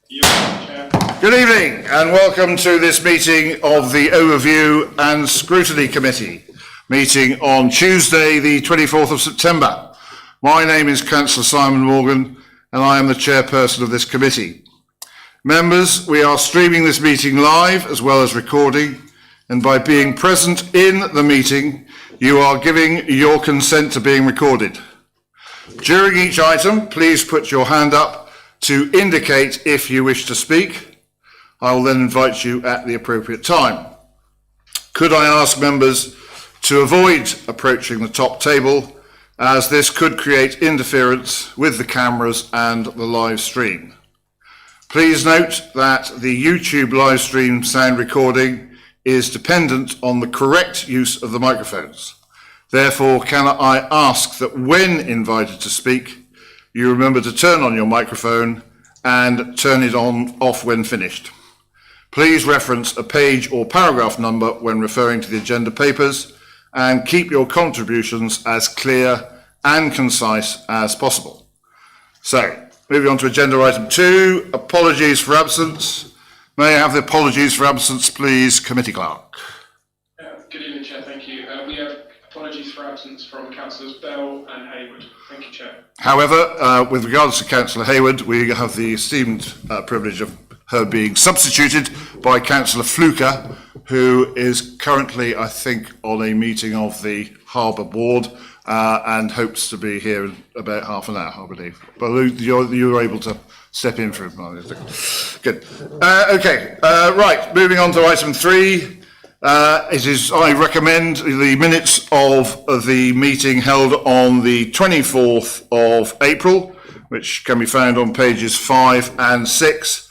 Good evening and welcome to this meeting of the Overview and Scrutiny Committee, meeting on Tuesday the 24th of September. My name is Councillor Simon Morgan and I am the Chairperson of this committee. Members, we are streaming this meeting live as well as recording, and by being present in the meeting, you are giving your consent to being recorded. During each item, please put your hand up to indicate if you wish to speak. I will then invite you at the appropriate time. Could I ask members to avoid approaching the top table, as this could create interference with the cameras and the live stream. Please note that the YouTube live stream sound recording is dependent on the correct use of the microphones. Therefore, can I ask that when invited to speak, you remember to turn on your microphone and turn it off when finished. Please reference a page or paragraph number when referring to the agenda papers and keep your contributions as clear and concise as possible. So, moving on to agenda item 2, apologies for absence. May I have the apologies for absence, please, Committee Clerk? Good evening, Chair, thank you. We have apologies for absence from Councillors Bell and Heybridge. Thank you, Chair. However, with regards to Councillor Hayward, we have the esteemed privilege of her being substituted by Councillor Fluker, who is currently, I think, on a meeting of the Harbour Board and hopes to be here in about half an hour, I believe. But you were able to step in for him. Good. Okay, right, moving on to item 3. I recommend the minutes of the meeting held on the 24th of April, which can be found on pages 5 and 6,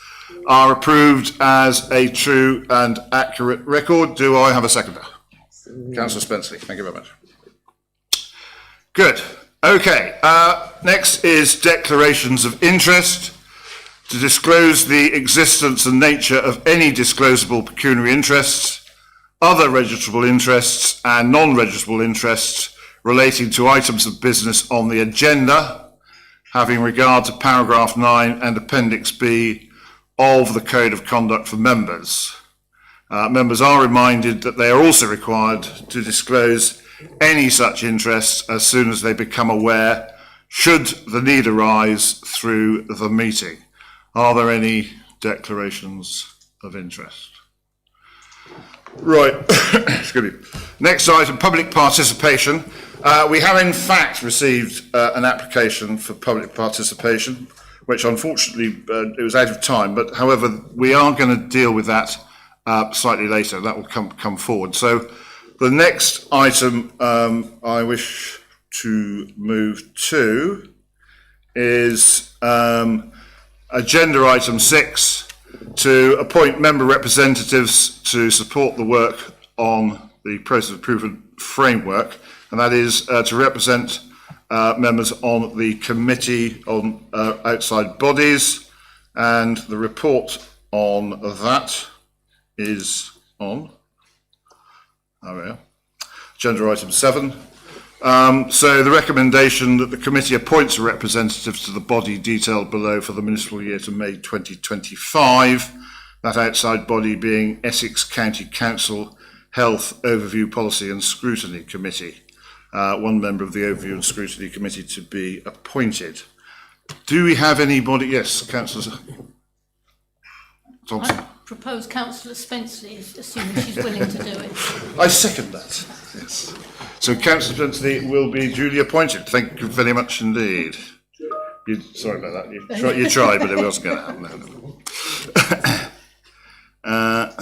are approved as a true and accurate record. Do I have a seconder? Councillor Spenceley, thank you very much. Good. Okay, next is declarations of interest. To disclose the existence and nature of any disclosable pecuniary interests, other registrable interests and non-registrable interests relating to items of business on the agenda, having regard to paragraph 9 and appendix B of the Code of Conduct for members. Members are reminded that they are also required to disclose any such interests as soon as they become aware, should the need arise through the meeting. Are there any declarations of interest? Right, excuse me. Next item, public participation. We have in fact received an application for public participation, which unfortunately it was out of time, but however, we are going to deal with that slightly later. That will come forward. So the next item I wish to move to is agenda item 6, to appoint member representatives to support the work on the process improvement framework, and that is to represent members on the committee on outside bodies, and the report on that is on agenda item 7. So the recommendation that the committee appoints a representative to the body detailed below for the municipal year to May 2025, that outside body being Essex County Council Health Overview Policy and Scrutiny Committee. One member of the Overview and Scrutiny Committee to be appointed. Do we have anybody? Yes, Councillor Thompson. I propose Councillor Spenceley, assuming she's willing to do it. I second that. Yes. So Councillor Spenceley will be duly appointed. Thank you very much indeed. Sorry about that. You tried, but it wasn't going to happen.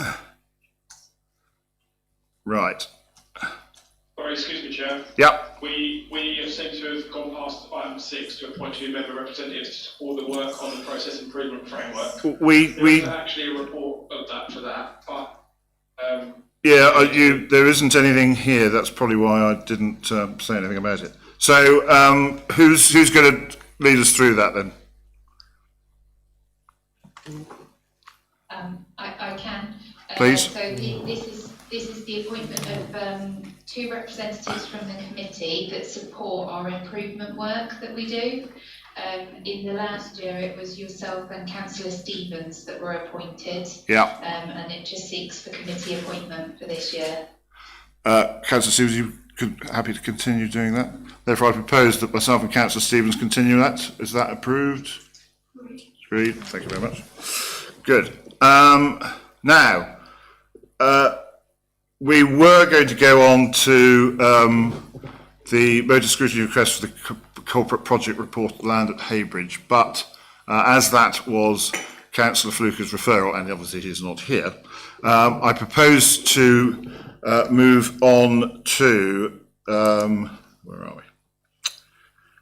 Right. Sorry, excuse me, Chair. Yep. We have seemed to have gone past item 6 to appoint 2 member representatives to support the work on the process improvement framework. There's actually a report of that for that, but there isn't anything here. That's probably why I didn't say anything about it. So who's going to lead us through that then? I can. Please. So this This is the appointment of 2 representatives from the committee that support our improvement work that we do. In the last year, it was yourself and Councillor Stevens that were appointed. Yeah. And it just seeks for committee appointment for this year. Councillor Stevens, you happy to continue doing that? Therefore, I propose that myself and Councillor Stevens continue that. Is that approved? Agreed. Thank you very much. Good. Now, we were going to go on to the motor scrutiny request for the corporate project report land at Heybridge, but as that was Councillor Fluker's referral, and obviously he's not here, I propose to move on to, where are we?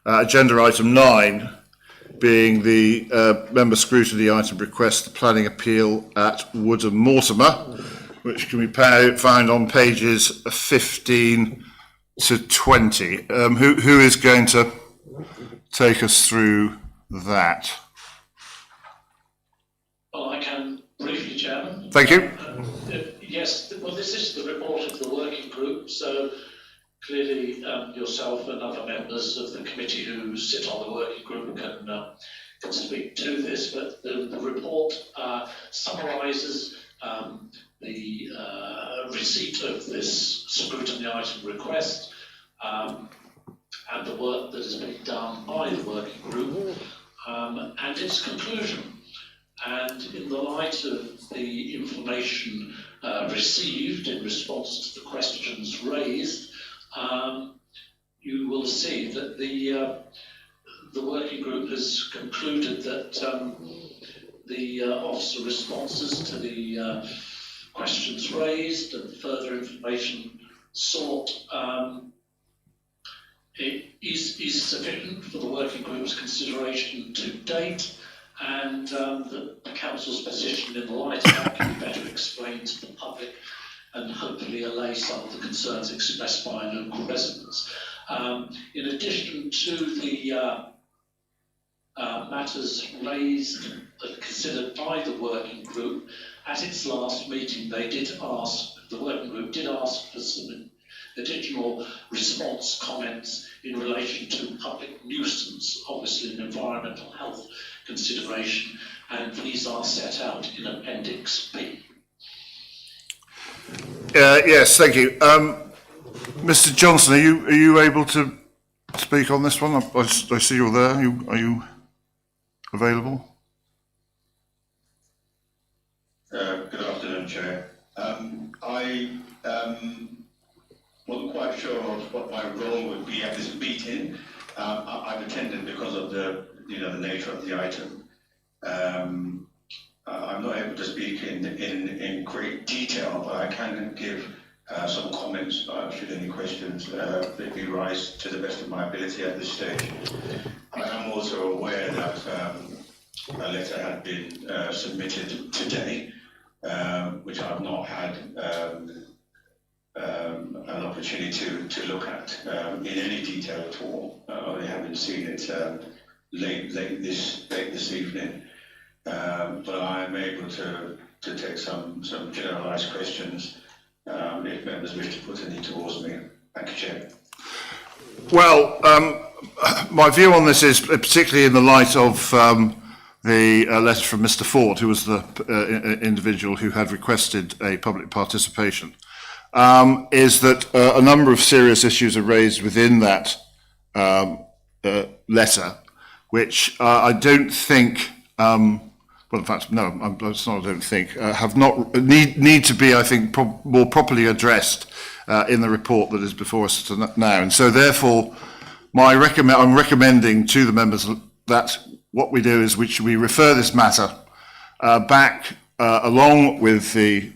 Agenda item 9, being the member scrutiny item request, the planning appeal at Woodham Mortimer, which can be found on pages 15 to 20. Who is going to take us through that? Well, I can briefly, Chairman. Thank you. Yes, well, this is the report of the working group, so clearly yourself and other members of the committee who sit on the working group can speak to this, but the report summarises the receipt of this scrutiny item request and the work that has been done by the working group and its conclusion. And in the light of the information received in response to the questions raised, you will see that the working group has concluded that the officer responses to the questions raised and further information sought is sufficient for the working group's consideration to date, and the council's position in the light of that can be better explained to the public and hopefully allay some of the concerns expressed by local residents. In addition to the matters raised and considered by the working group, at its last meeting the working group did ask for some additional response comments in relation to public nuisance, obviously an environmental health consideration, and these are set out in Appendix B. Yes, thank you. Mr. Johnson, are you able to speak on this one? I see you're there. Are you available? Good afternoon, Chair. I wasn't quite sure of what my role would be at this meeting. I've attended because of the nature of the item. I'm not able to speak in great detail, but I can give some comments should any questions be raised to the best of my ability at this stage. I am also aware that a letter had been submitted today, which I've not had an opportunity to look at in any detail at all. I haven't seen it late this evening, but I'm able to take some generalised questions if members wish to put any towards me. Thank you, Chair. Well, my view on this is, particularly in the light of the letter from Mr. Ford, who was the individual who had requested a public participation, is that a number of serious issues are raised within that letter, which I don't think, well, in fact, no, it's not, I don't think, have not, need to be, I think, more properly addressed in the report that is before us now. And so therefore, I'm recommending to the members that what we do is we refer this matter back along with the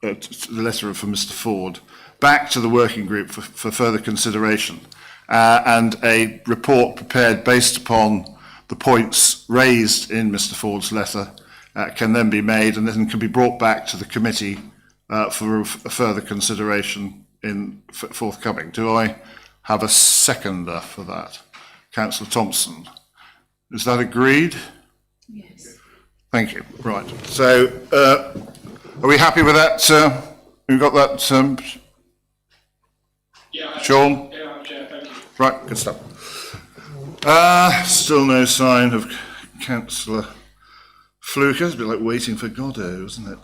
letter from Mr. Ford back to the working group for further consideration, and a report prepared based upon the points raised in Mr. Ford's letter can then be made and then can be brought back to the committee for further consideration in forthcoming. Do I have a seconder for that? Councillor Thompson. Is that agreed? Yes. Thank you. Right. So, are we happy with that You got that, Yeah. Sean? Yeah, Chair, thank you. Right, good stuff. Still no sign of Councillor Fluker. It's a bit like waiting for Godot, isn't it?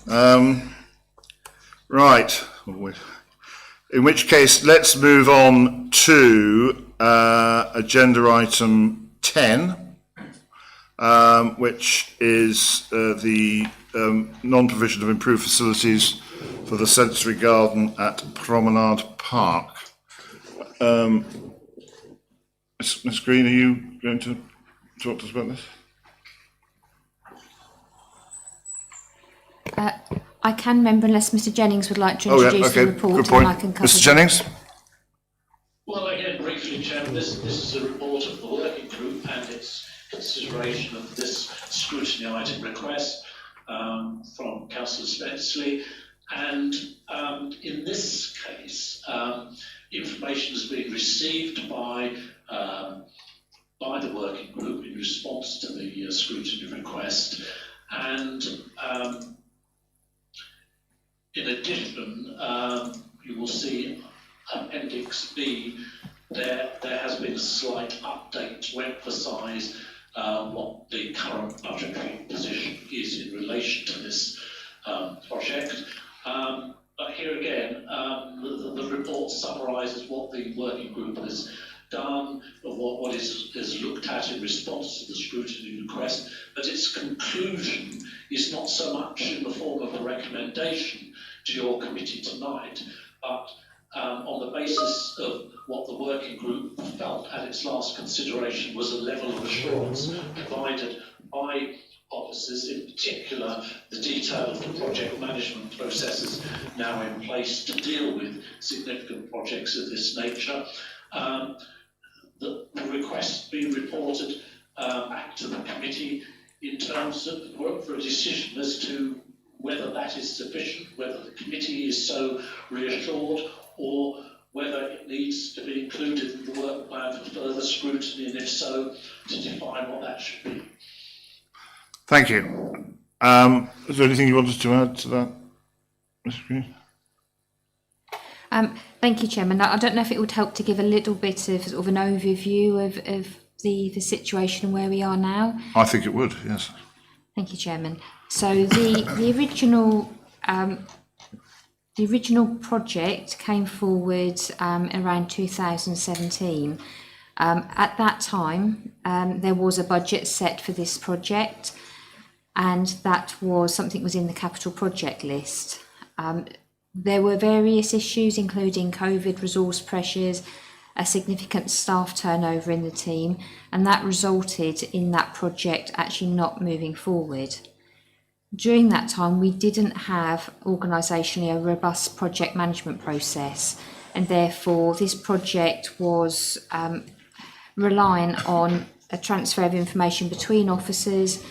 Right. In which case, let's move on to agenda item 10, which is the non-provision of improved facilities for the sensory garden at Promenade Park. Ms Green, are you going to talk to us about this? I can remember, unless Mr Jennings would like to introduce the report, good point. and I can cover Mr Jennings? Well, again, briefly, Chairman, this is a report of the working group and its consideration of this scrutiny item request from Councillor Spenceley. And in this case, information has been received by the working group in response to the scrutiny request. And in addition, you will see Appendix B, there has been a slight update to emphasise what the current budgetary position is in relation to this project. But here again, the report summarises what the working group has done, what is looked at in response to the scrutiny request, but its conclusion is not so much in the form of a recommendation to your committee tonight, but on the basis of what the working group felt at its last consideration was a level of assurance provided by officers, in particular the detail of the project management processes now in place to deal with significant projects of this nature. The request being reported back to the committee in terms of work for a decision as to whether that is sufficient, whether the committee is so reassured, or whether it needs to be included in the work plan for further scrutiny, and if so, to define what that should be. Thank you. Is there anything you wanted to add to that, Mr Green? Thank you, Chairman. I don't know if it would help to give a little bit of sort of an overview of the situation and where we are now. I think it would, yes. Thank you, Chairman. So the original project came forward around 2017. At that time, there was a budget set for this project, and that was something was in the capital project list. There were various issues, including COVID, resource pressures, a significant staff turnover in the team, and that resulted in that project actually not moving forward. During that time, we didn't have organisationally a robust project management process, and therefore this project was reliant on a transfer of information between officers,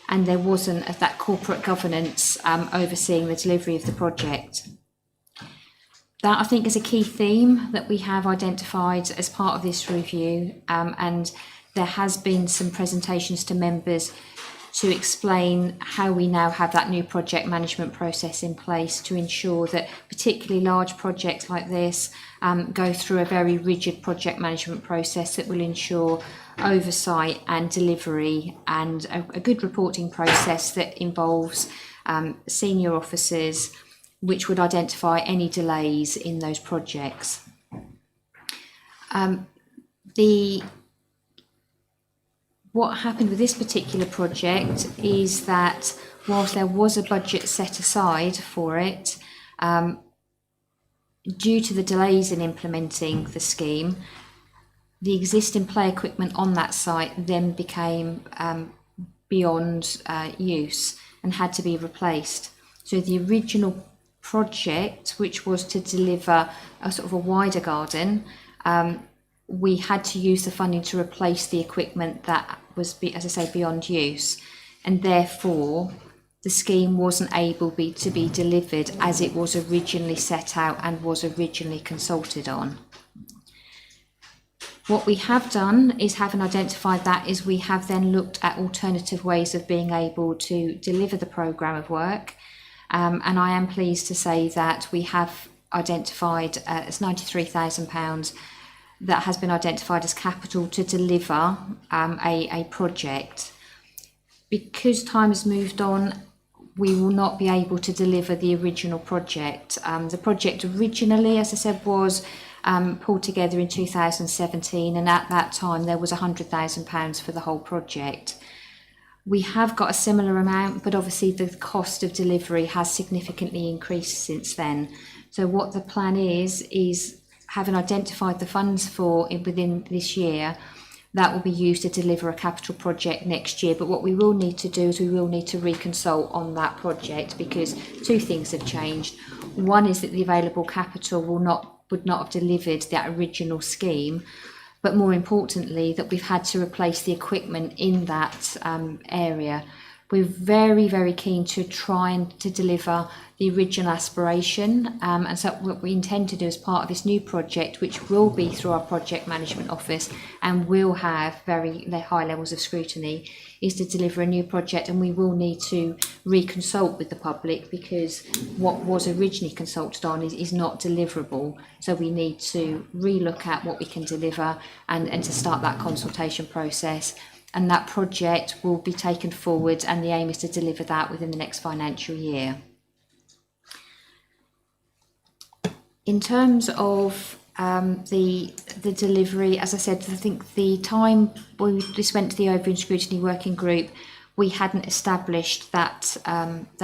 and there wasn't that corporate governance overseeing the delivery of the project. That, I think, is a key theme that we have identified as part of this review, and there has been some presentations to members to explain how we now have that new project management process in place to ensure that particularly large projects like this go through a very rigid project management process that will ensure oversight and delivery, and a good reporting process that involves senior officers, which would identify any delays in those projects. What happened with this particular project is that whilst there was a budget set aside for it, due to the delays in implementing the scheme, the existing play equipment on that site then became beyond use and had to be replaced. So the original project, which was to deliver a sort of a wider garden, we had to use the funding to replace the equipment that was, as I say, beyond use, and therefore the scheme wasn't able to be delivered as it was originally set out and was originally consulted on. What we have done is, having identified that, is we have then looked at alternative ways of being able to deliver the programme of work. And I am pleased to say that we have identified it's £93,000 that has been identified as capital to deliver a project. Because time has moved on, we will not be able to deliver the original project. The project originally, as I said, was pulled together in 2017, and at that time there was £100,000 for the whole project. We have got a similar amount, but obviously the cost of delivery has significantly increased since then. So what the plan is having identified the funds for within this year, that will be used to deliver a capital project next year. But what we will need to do is we will need to reconsult on that project, because two things have changed. One is that the available capital would not have delivered that original scheme, but more importantly that we've had to replace the equipment in that area. We're very, very keen to try and to deliver the original aspiration, and so what we intend to do as part of this new project, which will be through our project management office and will have very high levels of scrutiny, is to deliver a new project. And we will need to reconsult with the public, because what was originally consulted on is not deliverable. So we need to relook at what we can deliver and to start that consultation process. And that project will be taken forward, and the aim is to deliver that within the next financial year. In terms of the delivery, as I said, I think the time this went to the Overview Scrutiny Working Group, we hadn't established that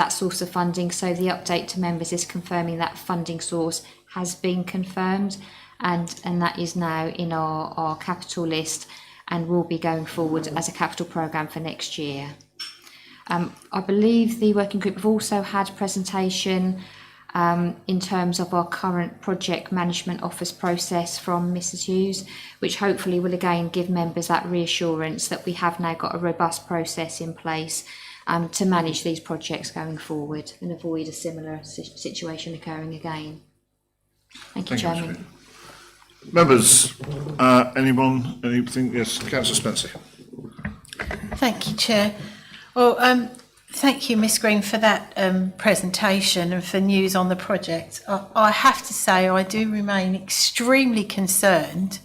source of funding. So the update to members is confirming that funding source has been confirmed, and that is now in our capital list, and will be going forward as a capital programme for next year. I believe the working group have also had a presentation in terms of our current project management office process from Mrs Hughes, which hopefully will again give members that reassurance that we have now got a robust process in place to manage these projects going forward and avoid a similar situation occurring again. Thank you, Chairman. You. Members, anything? Yes, Councillor Spencer. Thank you, Chair. Well, thank you, Miss Green, for that presentation and for news on the project. I have to say I do remain extremely concerned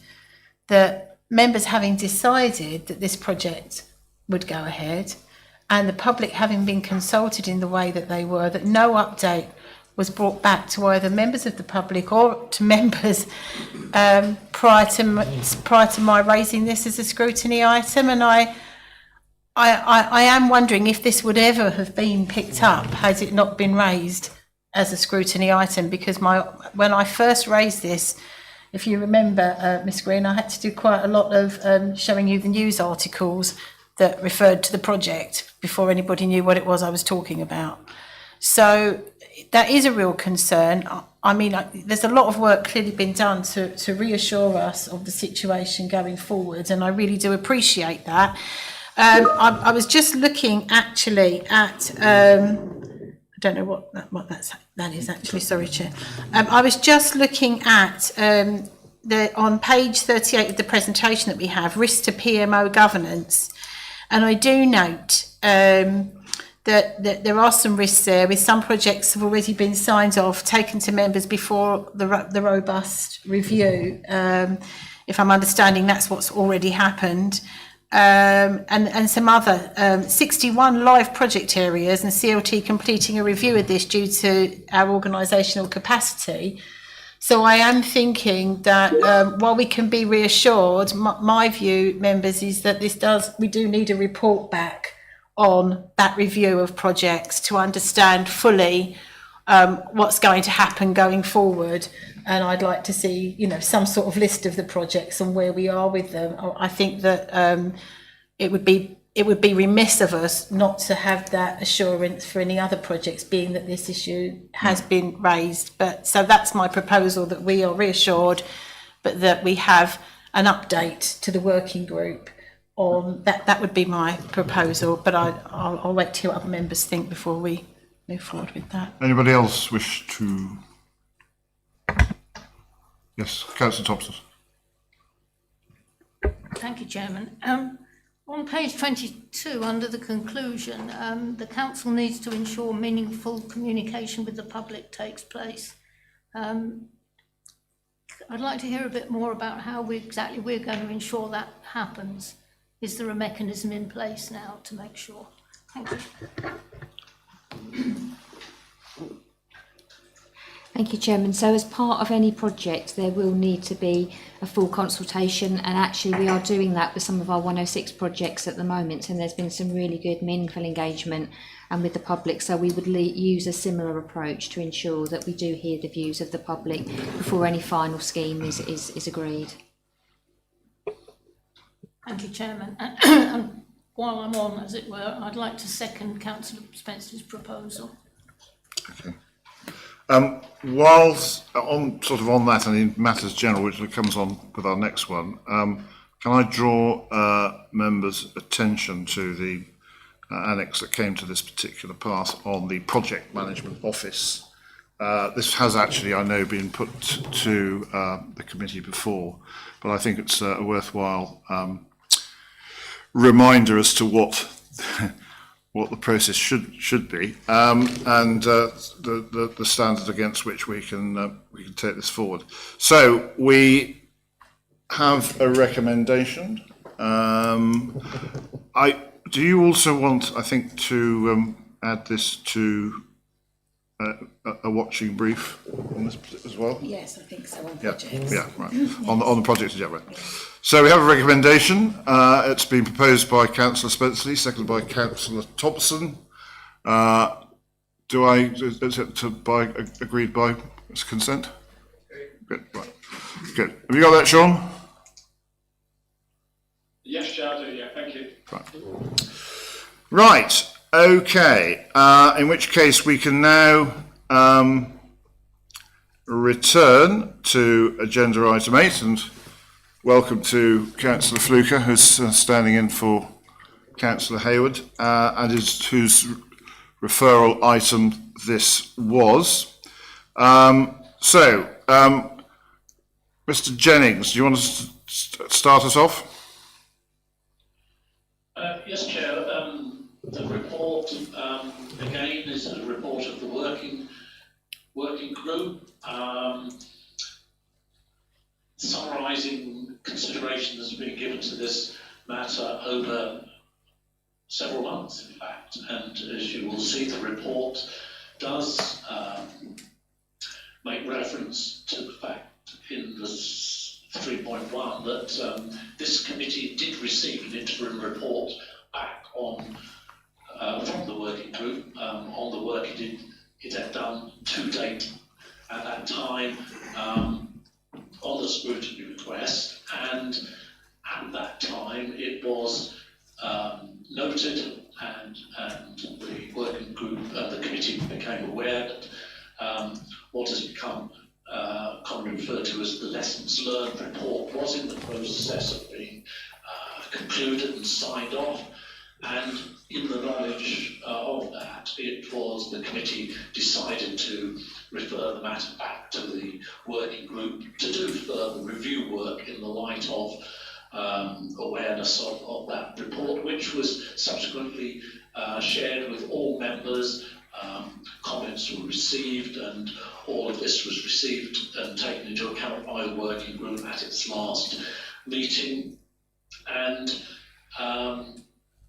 that members, having decided that this project would go ahead, and the public having been consulted in the way that they were, that no update was brought back to either members of the public or to members prior to my raising this as a scrutiny item. And I am wondering if this would ever have been picked up had it not been raised as a scrutiny item, because when I first raised this, if you remember, Miss Green, I had to do quite a lot of showing you the news articles that referred to the project before anybody knew what it was I was talking about. So that is a real concern. I mean, there's a lot of work clearly been done to reassure us of the situation going forward, and I really do appreciate that. I was just looking actually at, I don't know what that is actually, sorry, Chair. I was just looking at on page 38 of the presentation that we have, risk to PMO governance, and I do note that there are some risks there, with some projects have already been signed off, taken to members before the robust review. If I'm understanding, that's what's already happened. And some other 61 live project areas, and CLT completing a review of this due to our organisational capacity. So I am thinking that while we can be reassured, my view, members, is that we do need a report back on that review of projects to understand fully what's going to happen going forward. And I'd like to see, some sort of list of the projects and where we are with them. I think that it would be remiss of us not to have that assurance for any other projects, being that this issue has been raised. But so that's my proposal, that we are reassured, but that we have an update to the working group on that. That would be my proposal, but I'll wait till other members think before we move forward with that. Anybody else wish to? Yes, Councillor Thompson. Thank you, Chairman. On page 22, under the conclusion, the council needs to ensure meaningful communication with the public takes place. I'd like to hear a bit more about how we're going to ensure that happens. Is there a mechanism in place now to make sure? Thank you. Thank you, Chairman. So as part of any project, there will need to be a full consultation, and actually we are doing that with some of our 106 projects at the moment, and there's been some really good meaningful engagement with the public. So we would use a similar approach to ensure that we do hear the views of the public before any final scheme is agreed. Thank you, Chairman. And while I'm on, as it were, I'd like to second Councillor Spencer's proposal. Okay. Whilst on that and in matters general, which comes on with our next one, can I draw members' attention to the annex that came to this particular part on the Project Management Office? This has actually, I know, been put to the committee before, but I think it's a worthwhile reminder as to what the process should be, and the standards against which we can take this forward. So we have a recommendation. Do you also want, I think, to add this to a watching brief on this as well? Yes, I think so. On projects. Yeah, right. On the project, yeah, right. Yeah. So we have a recommendation. It's been proposed by Councillor Spencer, seconded by Councillor Thompson. Is it agreed by consent? Good, right. Good. Have you got that, Sean? Yes, Chair, I do, yeah, thank you. Right, okay. In which case we can now return to agenda item 8, and welcome to Councillor Fluker, who's standing in for Councillor Hayward, and whose referral item this was. Mr. Jennings, do you want to start us off? Yes, Chair. The report, again, is a report of the working group, summarising consideration that's been given to this matter over several months, in fact. And as you will see, the report does make reference to the fact in the 3.1 that this committee did receive an interim report back on from the working group on the work it had done to date at that time on the scrutiny request, and at that time it was noted and the working group the committee became aware that what has become commonly referred to as the lessons learned report was in the process of being concluded and signed off, and in the knowledge of that, it was the committee decided to refer the matter back to the working group to do further review work in the light of awareness of that report, which was subsequently shared with all members. Comments were received, and all of this was received and taken into account by the working group at its last meeting. And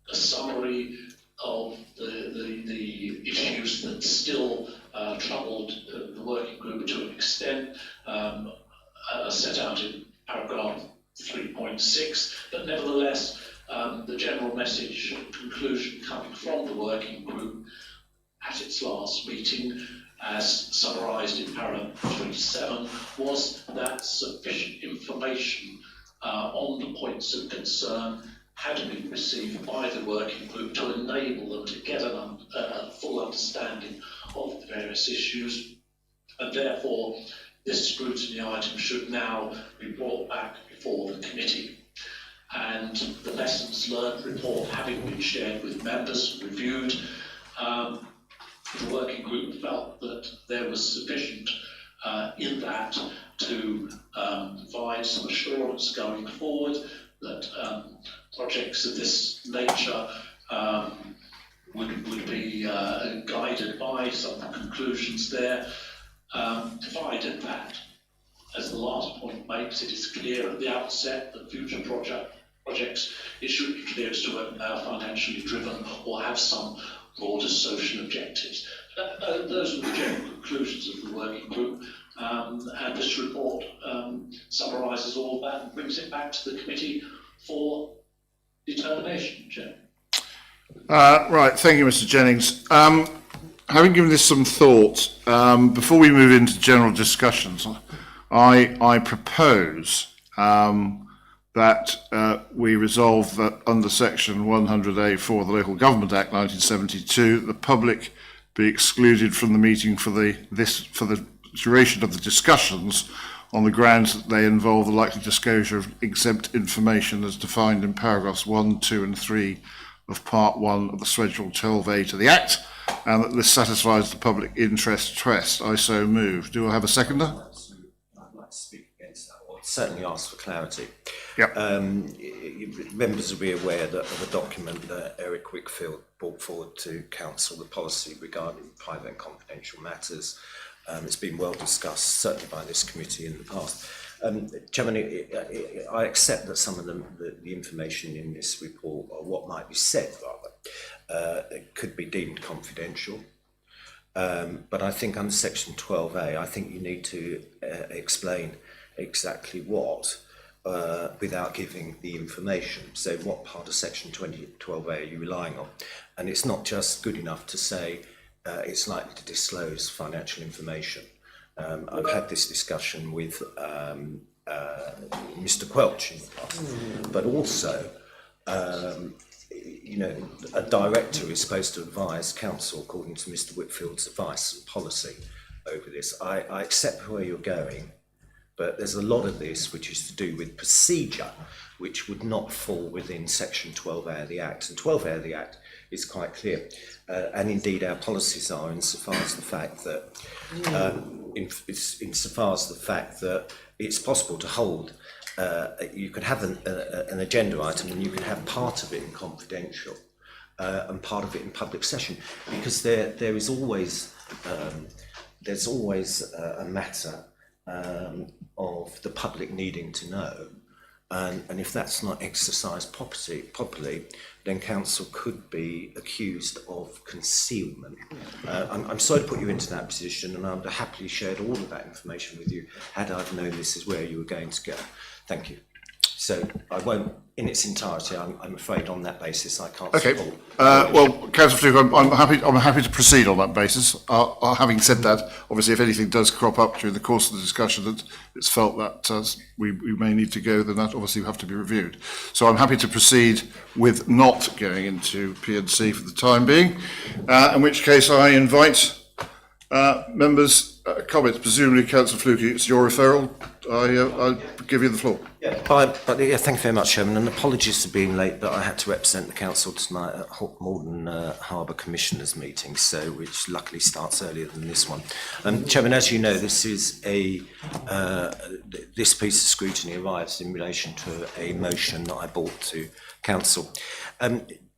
a summary of the issues that still troubled the working group to an extent set out in paragraph 3.6, but nevertheless the general message and conclusion coming from the working group at its last meeting, as summarised in paragraph 3.7, was that sufficient information on the points of concern had been received by the working group to enable them to get a full understanding of the various issues, and therefore this scrutiny item should now be brought back before the committee. And the lessons learned report having been shared with members, reviewed, the working group felt that there was sufficient in that to provide some assurance going forward that projects of this nature would be guided by some of the conclusions there, provided that, as the last point makes, it is clear at the outset that future projects, it should be clear as to whether they are financially driven or have some broader social objectives. Those are the general conclusions of the working group, and this report summarises all that and brings it back to the committee for determination, Chair. Right, thank you, Mr. Jennings. Having given this some thought, before we move into general discussions, I propose that we resolve that under section 100A4 of the Local Government Act 1972, the public be excluded from the meeting for the duration of the discussions on the grounds that they involve the likely disclosure of exempt information as defined in paragraphs 1, 2 and 3 of part 1 of the Schedule 12A to the Act, and that this satisfies the public interest test. I so move. Do I have a seconder? I'd like to speak against that, or certainly ask for clarity. Yep. Members will be aware that of a document that Eric Wickfield brought forward to Council, the policy regarding private and confidential matters. It's been well discussed, certainly by this committee in the past. Chairman, I accept that some of the information in this report, or what might be said rather, could be deemed confidential. But I think under section 12A, I think you need to explain exactly what, without giving the information. So what part of section 12A are you relying on? And it's not just good enough to say it's likely to disclose financial information. I've had this discussion with Mr. Quelch in the past, but also, you know, a director is supposed to advise council according to Mr. Whitfield's advice and policy over this. I accept where you're going, but there's a lot of this which is to do with procedure, which would not fall within section 12A of the Act. And 12A of the Act is quite clear. And indeed our policies are insofar as the fact that insofar as the fact that it's possible to hold you could have an agenda item and you could have part of it in confidential and part of it in public session, because there is always there's always a matter of the public needing to know. And if that's not exercised properly, then council could be accused of concealment. I'm sorry to put you into that position, and I would have happily shared all of that information with you had I known this is where you were going to go. Thank you. So I won't, in its entirety, I'm afraid on that basis I can't support. Well, Councillor Fluke, I'm happy to proceed on that basis. Having said that, obviously, if anything does crop up during the course of the discussion that it's felt that we may need to go, then that obviously will have to be reviewed. So I'm happy to proceed with not going into P&C for the time being, in which case I invite members' comments. Presumably, Councillor Fluke, it's your referral. I'll give you the floor. Thank you very much, Chairman, and apologies for being late, but I had to represent the council tonight at Maldon Harbour Commissioners meeting, so which luckily starts earlier than this one. Chairman, as you know, this is this piece of scrutiny arrives in relation to a motion that I brought to council.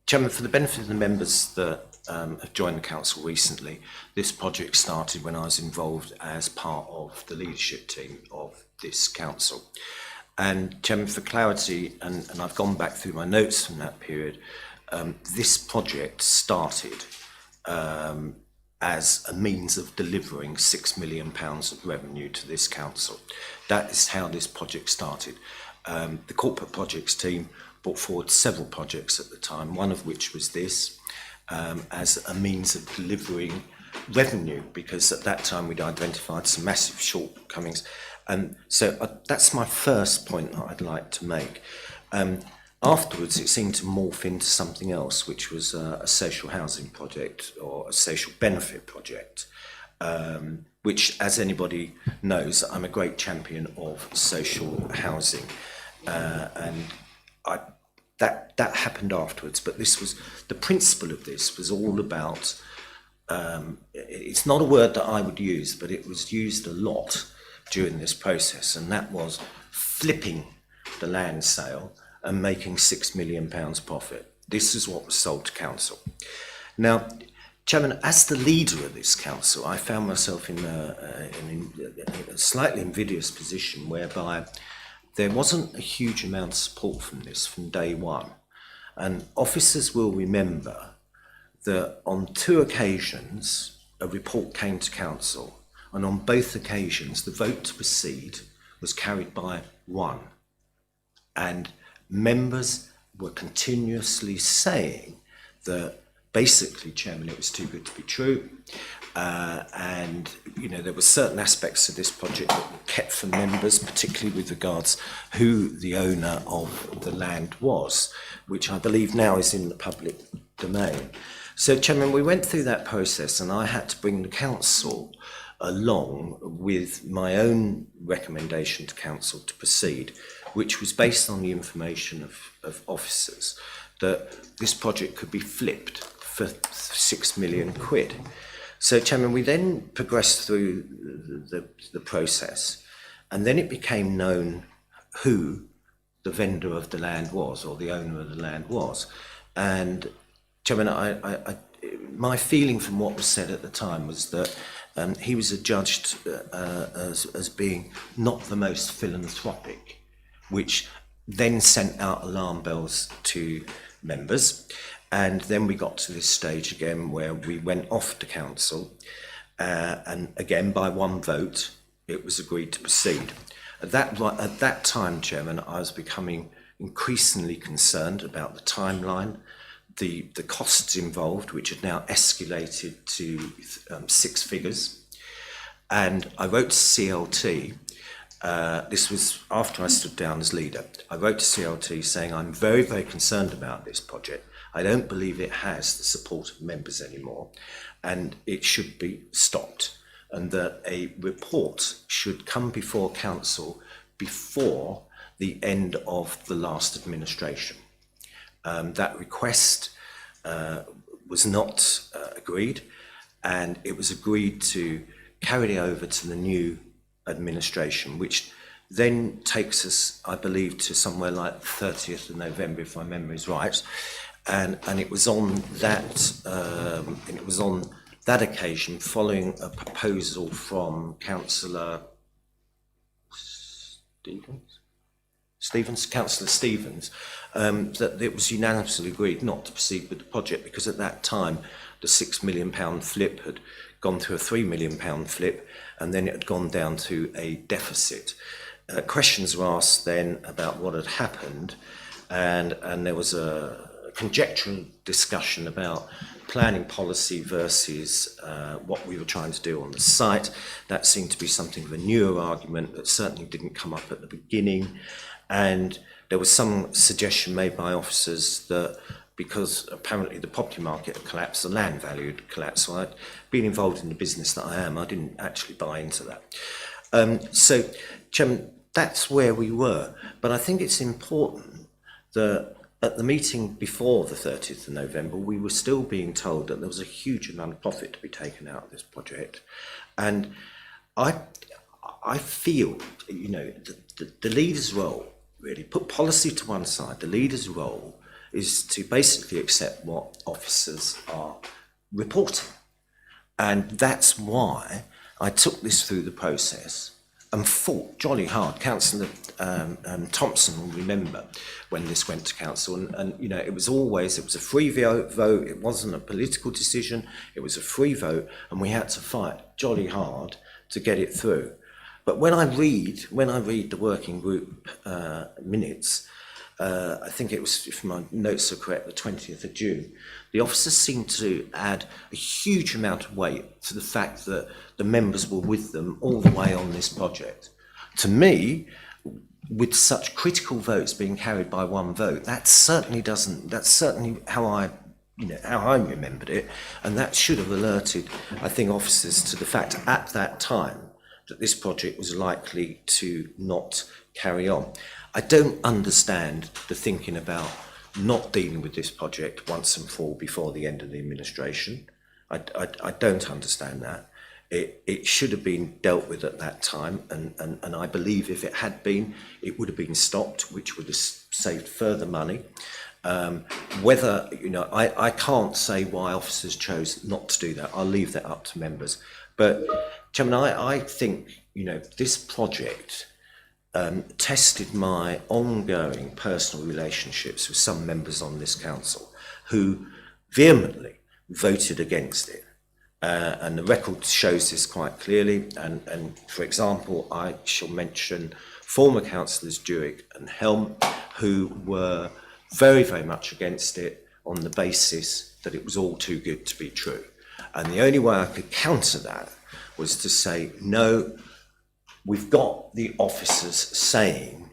Chairman, for the benefit of the members that have joined the council recently, this project started when I was involved as part of the leadership team of this council. And Chairman, for clarity, and I've gone back through my notes from that period, this project started as a means of delivering £6 million of revenue to this council. That is how this project started. The corporate projects team brought forward several projects at the time, one of which was this, as a means of delivering revenue, because at that time we'd identified some massive shortcomings. And so that's my first point that I'd like to make. Afterwards, it seemed to morph into something else, which was a social housing project or a social benefit project, which, as anybody knows, I'm a great champion of social housing. And that happened afterwards, but this was, the principle of this was all about, it's not a word that I would use, but it was used a lot during this process, and that was flipping the land sale and making £6 million profit. This is what was sold to council. Now, Chairman, as the leader of this council, I found myself in a slightly invidious position whereby there wasn't a huge amount of support from this from day one. And officers will remember that on 2 occasions, a report came to council, and on both occasions, the vote to proceed was carried by 1. And members were continuously saying that basically, Chairman, it was too good to be true. And, you know, there were certain aspects of this project that were kept from members, particularly with regards who the owner of the land was, which I believe now is in the public domain. So, Chairman, we went through that process and I had to bring the council along with my own recommendation to council to proceed, which was based on the information of officers that this project could be flipped for £6 million. So, Chairman, we then progressed through the process, and then it became known who the vendor of the land was, or the owner of the land was. And, Chairman, my feeling from what was said at the time was that he was adjudged as being not the most philanthropic, which then sent out alarm bells to members. And then we got to this stage again where we went off to council, and again by 1 vote it was agreed to proceed. At that time, Chairman, I was becoming increasingly concerned about the timeline, the costs involved, which had now escalated to 6 figures. And I wrote to CLT, this was after I stood down as leader, I wrote to CLT saying I'm very, very concerned about this project. I don't believe it has the support of members anymore, and it should be stopped, and that a report should come before council before the end of the last administration. That request was not agreed, and it was agreed to carry it over to the new administration, which then takes us, I believe, to somewhere like the 30th of November, if my memory is right. And it was on that occasion, following a proposal from Councillor Stevens, that it was unanimously agreed not to proceed with the project, because at that time the £6 million flip had gone through a £3 million flip, and then it had gone down to a deficit. Questions were asked then about what had happened, and there was a conjectural discussion about planning policy versus what we were trying to do on the site. That seemed to be something of a newer argument that certainly didn't come up at the beginning. And there was some suggestion made by officers that because apparently the property market had collapsed, the land value had collapsed. So I'd been involved in the business that I am, I didn't actually buy into that. So, Chairman, that's where we were. But I think it's important that at the meeting before the 30th of November, we were still being told that there was a huge amount of profit to be taken out of this project. And I feel, you know, the leader's role, really, put policy to one side, the leader's role is to basically accept what officers are reporting. And that's why I took this through the process and fought jolly hard. Councillor Thompson will remember when this went to council, and you know, it was a free vote, it wasn't a political decision, it was a free vote, and we had to fight jolly hard to get it through. But when I read the working group minutes, I think it was, if my notes are correct, the 20th of June, the officers seemed to add a huge amount of weight to the fact that the members were with them all the way on this project. To me, with such critical votes being carried by 1 vote, that's certainly how I remembered it, and that should have alerted, I think, officers to the fact at that time that this project was likely to not carry on. I don't understand the thinking about not dealing with this project once and for all before the end of the administration. I don't understand that. It should have been dealt with at that time, and I believe if it had been, it would have been stopped, which would have saved further money. Whether, I can't say why officers chose not to do that. I'll leave that up to members. But, Chairman, I think, this project tested my ongoing personal relationships with some members on this council who vehemently voted against it. And the record shows this quite clearly. And for example, I shall mention former councillors Dewick and Helm, who were very, very much against it on the basis that it was all too good to be true. And the only way I could counter that was to say, no, we've got the officers saying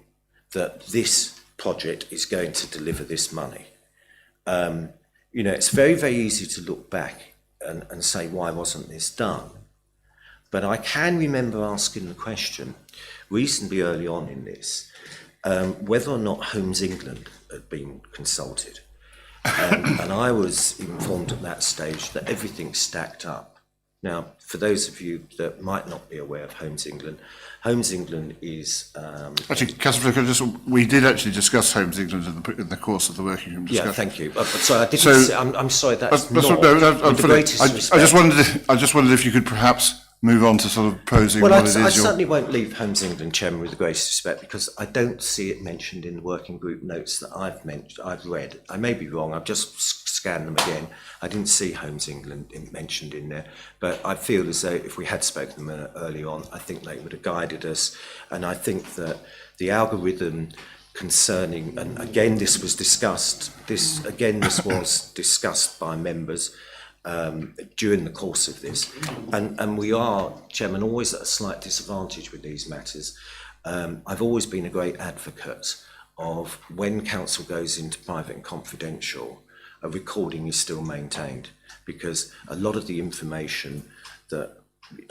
that this project is going to deliver this money. It's very, very easy to look back and say, why wasn't this done? But I can remember asking the question reasonably early on in this, whether or not Homes England had been consulted. And I was informed at that stage that everything stacked up. Now, for those of you that might not be aware of Homes England is... Actually, Councillor Flicker, we did actually discuss Homes England in the course of the working group discussion. Yeah, thank you. But sorry, I didn't. I'm sorry. That's not. I just wondered if you could perhaps move on to sort of posing Well, what I it is. certainly won't leave Homes England, Chairman, with the greatest respect, because I don't see it mentioned in the working group notes that I've read. I may be wrong. I've just scanned them again. I didn't see Homes England mentioned in there, but I feel as though if we had spoken to them early on, I think they would have guided us. And I think that the algorithm concerning, and again, this was discussed. This was discussed by members during the course of this, and we are, Chairman, always at a slight disadvantage with these matters. I've always been a great advocate of when council goes into private and confidential, a recording is still maintained, because a lot of the information that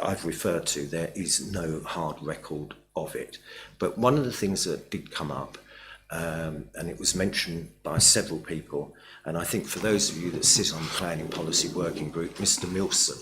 I've referred to, there is no hard record of it. But one of the things that did come up, and it was mentioned by several people, and I think for those of you that sit on the Planning Policy Working Group, Mr. Milson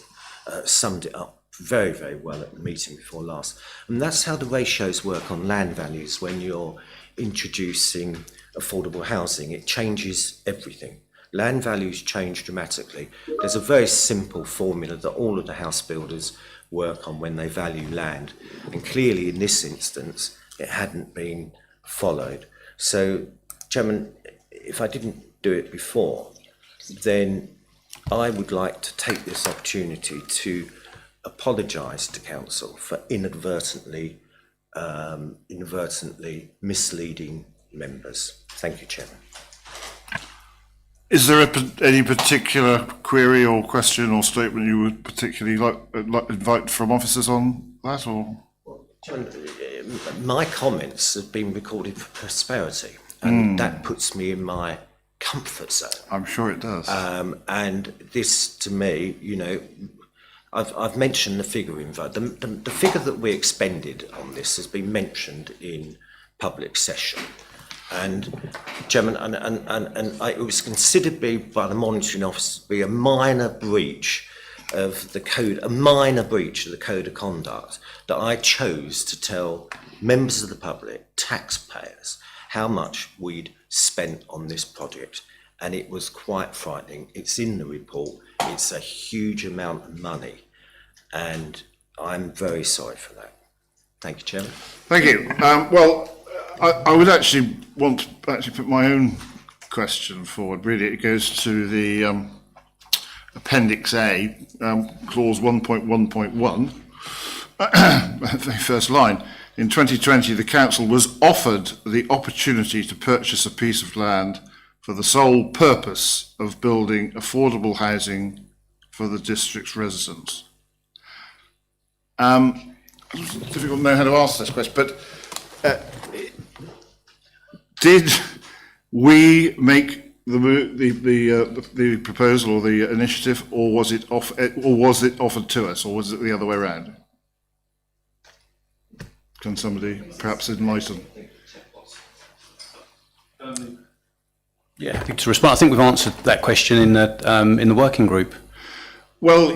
summed it up very, very well at the meeting before last. And that's how the ratios work on land values when you're introducing affordable housing. It changes everything. Land values change dramatically. There's a very simple formula that all of the house builders work on when they value land. And clearly in this instance, it hadn't been followed. So, Chairman, if I didn't do it before, then I would like to take this opportunity to apologise to Council for inadvertently misleading members. Thank you, Chairman. Is there any particular query or question or statement you would particularly like invite from officers on that, or? My comments have been recorded for prosperity, and that puts me in my comfort zone. I'm sure it does. And this, to me, I've mentioned the figure in vote. The figure that we expended on this has been mentioned in public session. And Chairman, it was considered by the monitoring officer to be a minor breach of the code, a minor breach of the code of conduct, that I chose to tell members of the public, taxpayers, how much we'd spent on this project. And it was quite frightening. It's in the report. It's a huge amount of money. And I'm very sorry for that. Thank you, Chairman. Thank you. I would actually want to put my own question forward. Really, it goes to the Appendix A, Clause 1.1.1, the first line. In 2020, the Council was offered the opportunity to purchase a piece of land for the sole purpose of building affordable housing for the district's residents. It's difficult to know how to answer this question, but did we make the proposal or the initiative, or was it offered to us, or was it the other way around? Can somebody perhaps enlighten? Yeah, happy to respond. I think we've answered that question in the working group. Well,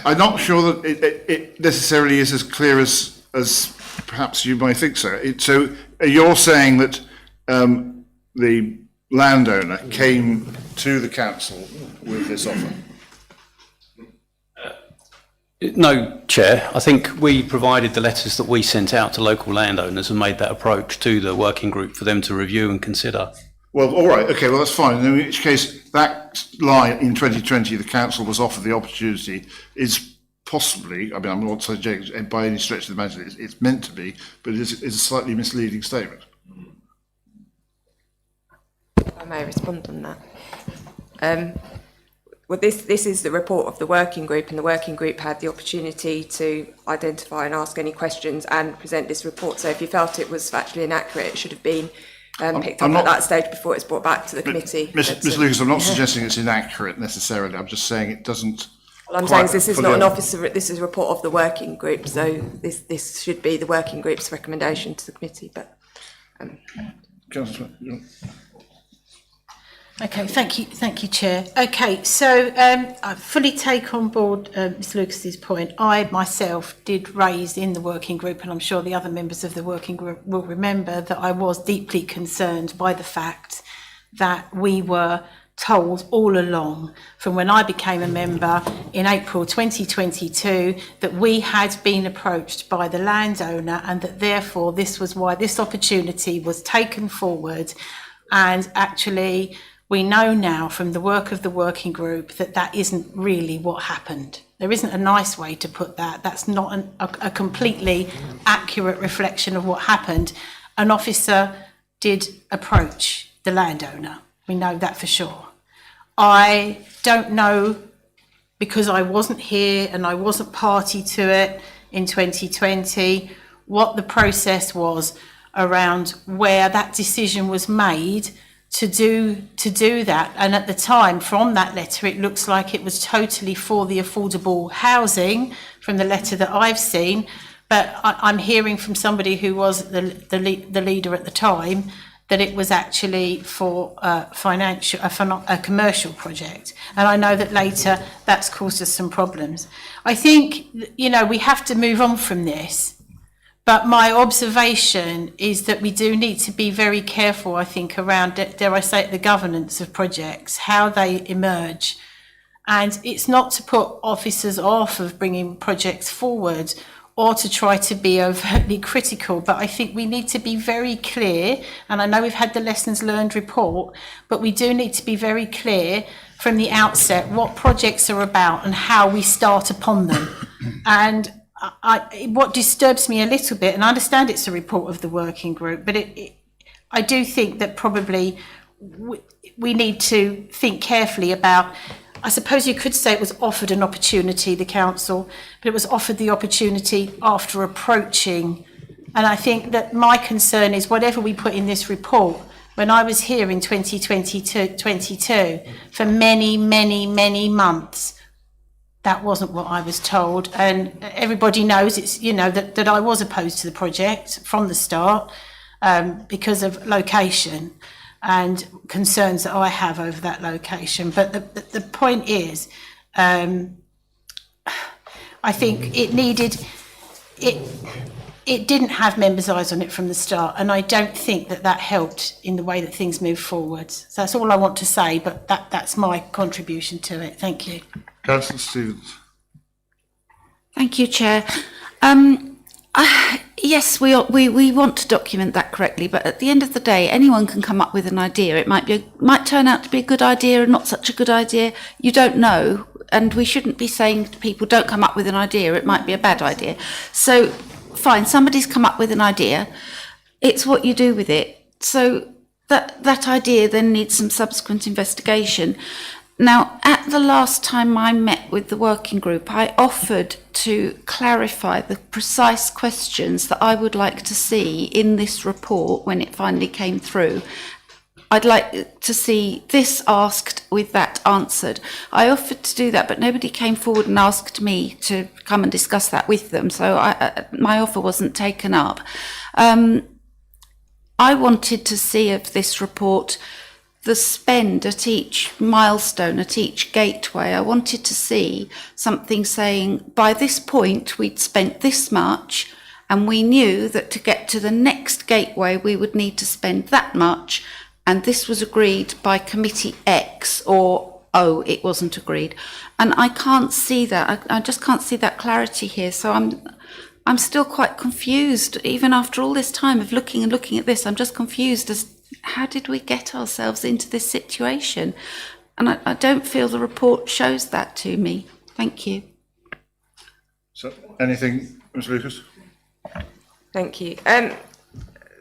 I'm not sure that it necessarily is as clear as perhaps you might think so. So you're saying that the landowner came to the council with this offer? No, Chair. I think we provided the letters that we sent out to local landowners and made that approach to the working group for them to review and consider. Well, all right, okay, well, that's fine. In which case, that line in 2020, the council was offered the opportunity, is possibly, I mean, I'm not saying by any stretch of the imagination it's meant to be, but it's a slightly misleading statement. I may respond on that. Well, this is the report of the working group, and the working group had the opportunity to identify and ask any questions and present this report. So if you felt it was factually inaccurate, it should have been picked up at that stage before it's brought back to the committee. Ms Lucas, I'm not suggesting it's inaccurate necessarily. I'm just saying it doesn't. Well, I'm saying this is not an officer. This is a report of the working group. So this should be the working group's recommendation to the committee. But Councillor, Okay, thank you, Chair. Okay, so I fully take on board Ms Lucas's point. I myself did raise in the working group, and I'm sure the other members of the working group will remember, that I was deeply concerned by the fact that we were told all along, from when I became a member in April 2022, that we had been approached by the landowner, and that therefore this was why this opportunity was taken forward. And actually, we know now from the work of the working group that that isn't really what happened. There isn't a nice way to put that. That's not a completely accurate reflection of what happened. An officer did approach the landowner. We know that for sure. I don't know, because I wasn't here and I wasn't party to it in 2020, what the process was around where that decision was made to do that. And at the time, from that letter, it looks like it was totally for the affordable housing from the letter that I've seen. But I'm hearing from somebody who was the leader at the time that it was actually for a commercial project. And I know that later that's caused us some problems. I think, you know, we have to move on from this. But my observation is that we do need to be very careful, I think, around, dare I say it, the governance of projects, how they emerge. And it's not to put officers off of bringing projects forward or to try to be overtly critical, but I think we need to be very clear, and I know we've had the lessons learned report, but we do need to be very clear from the outset what projects are about and how we start upon them. And what disturbs me a little bit, and I understand it's a report of the working group, but I do think that probably we need to think carefully about, I suppose you could say it was offered an opportunity, the council, but it was offered the opportunity after approaching. And I think that my concern is whatever we put in this report, when I was here in 2022, for many, many, many months, that wasn't what I was told. And everybody knows it's, you know, that I was opposed to the project from the start because of location and concerns that I have over that location. But the point is, I think it didn't have members' eyes on it from the start, and I don't think that helped in the way that things move forward. So that's all I want to say, but that's my contribution to it. Thank you. Councillor Stevens. Thank you, Chair. Yes, we want to document that correctly, but at the end of the day, anyone can come up with an idea. It might turn out to be a good idea and not such a good idea. You don't know, and we shouldn't be saying to people, don't come up with an idea. It might be a bad idea. So, fine, somebody's come up with an idea. It's what you do with it. So that idea then needs some subsequent investigation. Now, at the last time I met with the working group, I offered to clarify the precise questions that I would like to see in this report when it finally came through. I'd like to see this asked with that answered. I offered to do that, but nobody came forward and asked me to come and discuss that with them, so my offer wasn't taken up. I wanted to see of this report the spend at each milestone, at each gateway. I wanted to see something saying, by this point, we'd spent this much, and we knew that to get to the next gateway, we would need to spend that much, and this was agreed by Committee X, or oh, it wasn't agreed. And I can't see that. I just can't see that clarity here. So I'm still quite confused, even after all this time of looking at this. I'm just confused as how did we get ourselves into this situation? And I don't feel the report shows that to me. Thank you. So, anything, Ms Lucas? Thank you.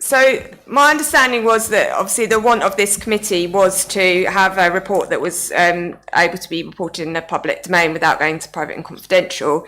So my understanding was that obviously the want of this committee was to have a report that was able to be reported in the public domain without going to private and confidential.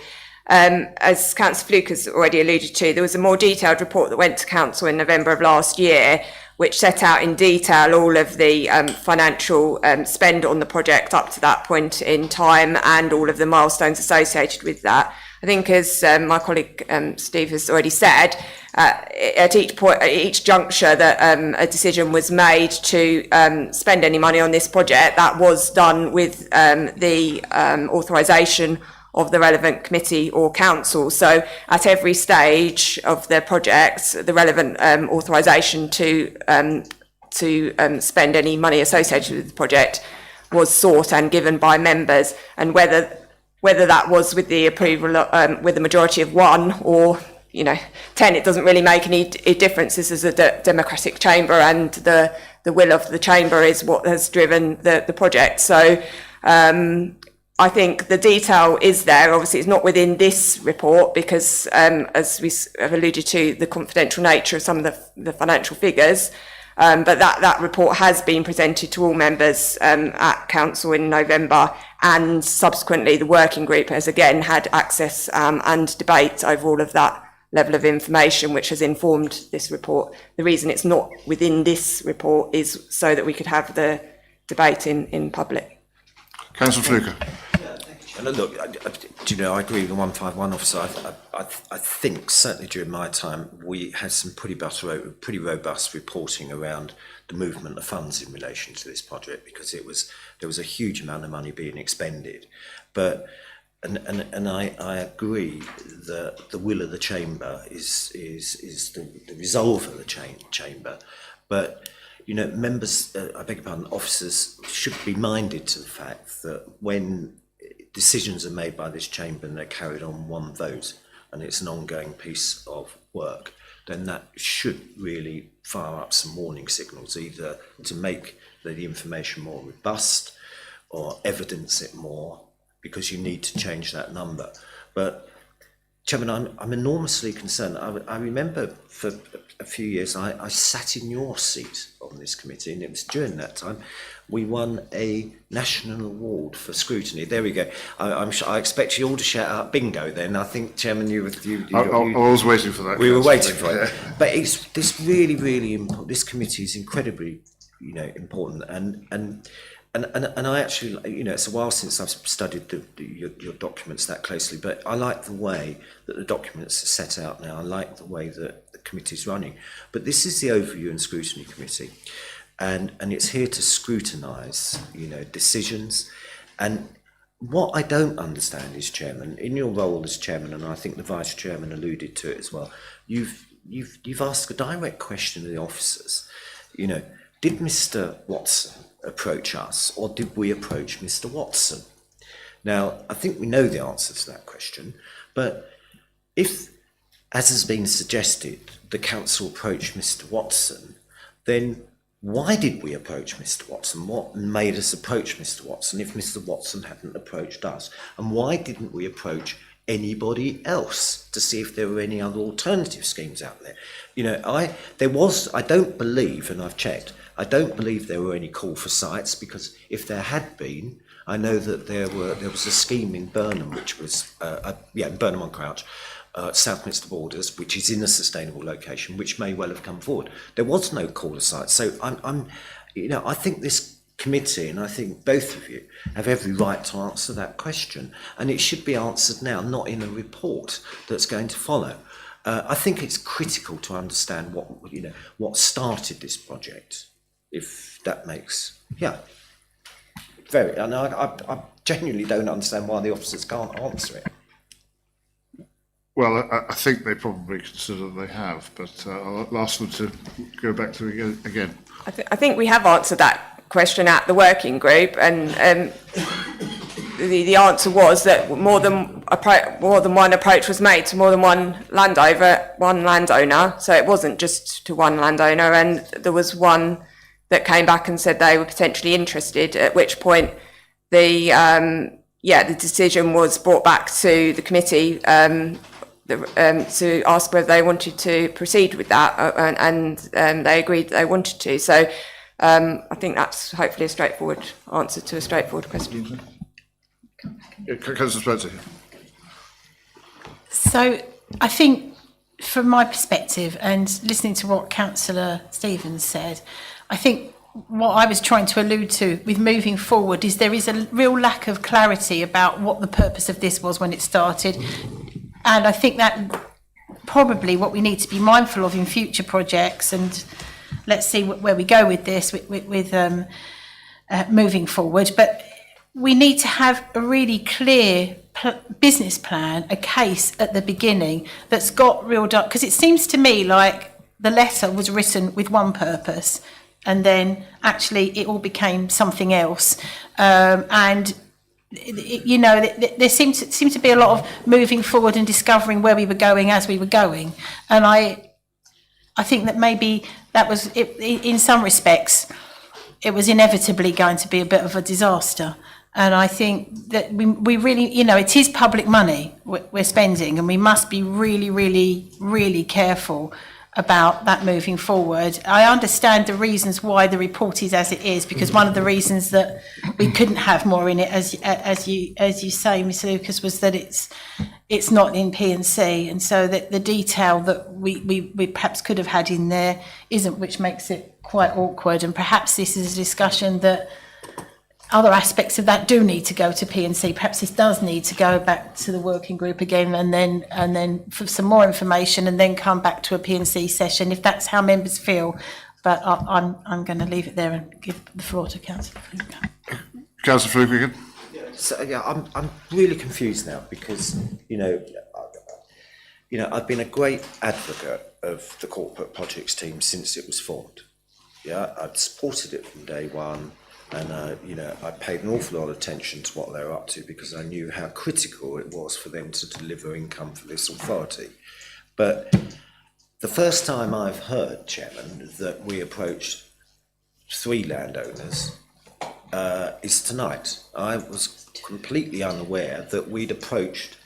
As Councillor Fluke has already alluded to, there was a more detailed report that went to Council in November of last year, which set out in detail all of the financial spend on the project up to that point in time and all of the milestones associated with that. I think, as my colleague Steve has already said, at each juncture that a decision was made to spend any money on this project, that was done with the authorisation of the relevant committee or council. So at every stage of the project, the relevant authorisation to spend any money associated with the project was sought and given by members, and whether that was with the approval with a majority of 1 or 10, it doesn't really make any difference. This is a democratic chamber, and the will of the chamber is what has driven the project. So I think the detail is there. Obviously, it's not within this report because, as we have alluded to, the confidential nature of some of the financial figures. But that report has been presented to all members at Council in November, and subsequently the working group has again had access and debate over all of that level of information, which has informed this report. The reason it's not within this report is so that we could have the debate in public. Councillor Fluker. And look, I agree with the 151 officer. I think certainly during my time we had some pretty robust reporting around the movement of funds in relation to this project, because there was a huge amount of money being expended. But and I agree that the will of the chamber is the resolve of the chamber, but members, I beg your pardon, officers should be minded to the fact that when decisions are made by this chamber and they're carried on one vote and it's an ongoing piece of work, then that should really fire up some warning signals, either to make the information more robust or evidence it more, because you need to change that number. But Chairman, I'm enormously concerned. I remember for a few years I sat in your seat on this committee, and it was during that time we won a national award for scrutiny. There we go. I expect you all to shout out bingo then. I think, Chairman, I was waiting for that. We were waiting for it. But it's this really important. This committee is incredibly, important, and I actually, it's a while since I've studied your documents that closely, but I like the way that the documents are set out now. I like the way that the committee's running. But this is the Overview and Scrutiny Committee, and it's here to scrutinise, decisions. And what I don't understand is, Chairman, in your role as Chairman, and I think the Vice Chairman alluded to it as well, you've asked a direct question of the officers. Did Mr. Watson approach us, or did we approach Mr. Watson? Now, I think we know the answer to that question, but if, as has been suggested, the council approached Mr. Watson, then why did we approach Mr. Watson? What made us approach Mr. Watson if Mr. Watson hadn't approached us? And why didn't we approach anybody else to see if there were any other alternative schemes out there? I don't believe, and I've checked, I don't believe there were any call for sites, because if there had been, I know that there was a scheme in Burnham, which was Burnham on Crouch, Southminster Borders, which is in a sustainable location, which may well have come forward. There was no call for sites, so I think this committee, and I think both of you, have every right to answer that question, and it should be answered now, not in a report that's going to follow. I think it's critical to understand what started this project. If that makes, and I genuinely don't understand why the officers can't answer it. Well, I think they probably consider they have, but I'll ask them to go back to it again. I think we have answered that question at the working group, and the answer was that more than one approach was made to more than one landowner. So it wasn't just to one landowner, and there was one that came back and said they were potentially interested. At which point, the decision was brought back to the committee to ask whether they wanted to proceed with that, and they agreed that they wanted to. So I think that's hopefully a straightforward answer to a straightforward question. Councillor Spencer. So I think from my perspective and listening to what Councillor Stevens said, I think what I was trying to allude to with moving forward is there is a real lack of clarity about what the purpose of this was when it started. And I think that probably what we need to be mindful of in future projects, and let's see where we go with this, with moving forward. But we need to have a really clear business plan, a case at the beginning that's got real dark, because it seems to me like the letter was written with one purpose and then actually it all became something else. There seemed to be a lot of moving forward and discovering where we were going as we were going. And I think that maybe that was, in some respects, it was inevitably going to be a bit of a disaster. And I think that we really, it is public money we're spending, and we must be really, really, really careful about that moving forward. I understand the reasons why the report is as it is, because one of the reasons that we couldn't have more in it, as you say, Mr. Lucas, was that it's not in P&C, and so that the detail that we perhaps could have had in there isn't, which makes it quite awkward. And perhaps this is a discussion that other aspects of that do need to go to P&C. Perhaps this does need to go back to the working group again, and then for some more information, and then come back to a P&C session if that's how members feel. But I'm going to leave it there and give the floor to Councillor Fluke. Councillor Fluke again. So I'm really confused now because I've been a great advocate of the corporate projects team since it was formed. Yeah, I've supported it from day one. And, I paid an awful lot of attention to what they were up to because I knew how critical it was for them to deliver income for this authority. But the first time I've heard, Chairman, that we approached 3 landowners is tonight. I was completely unaware that we'd approached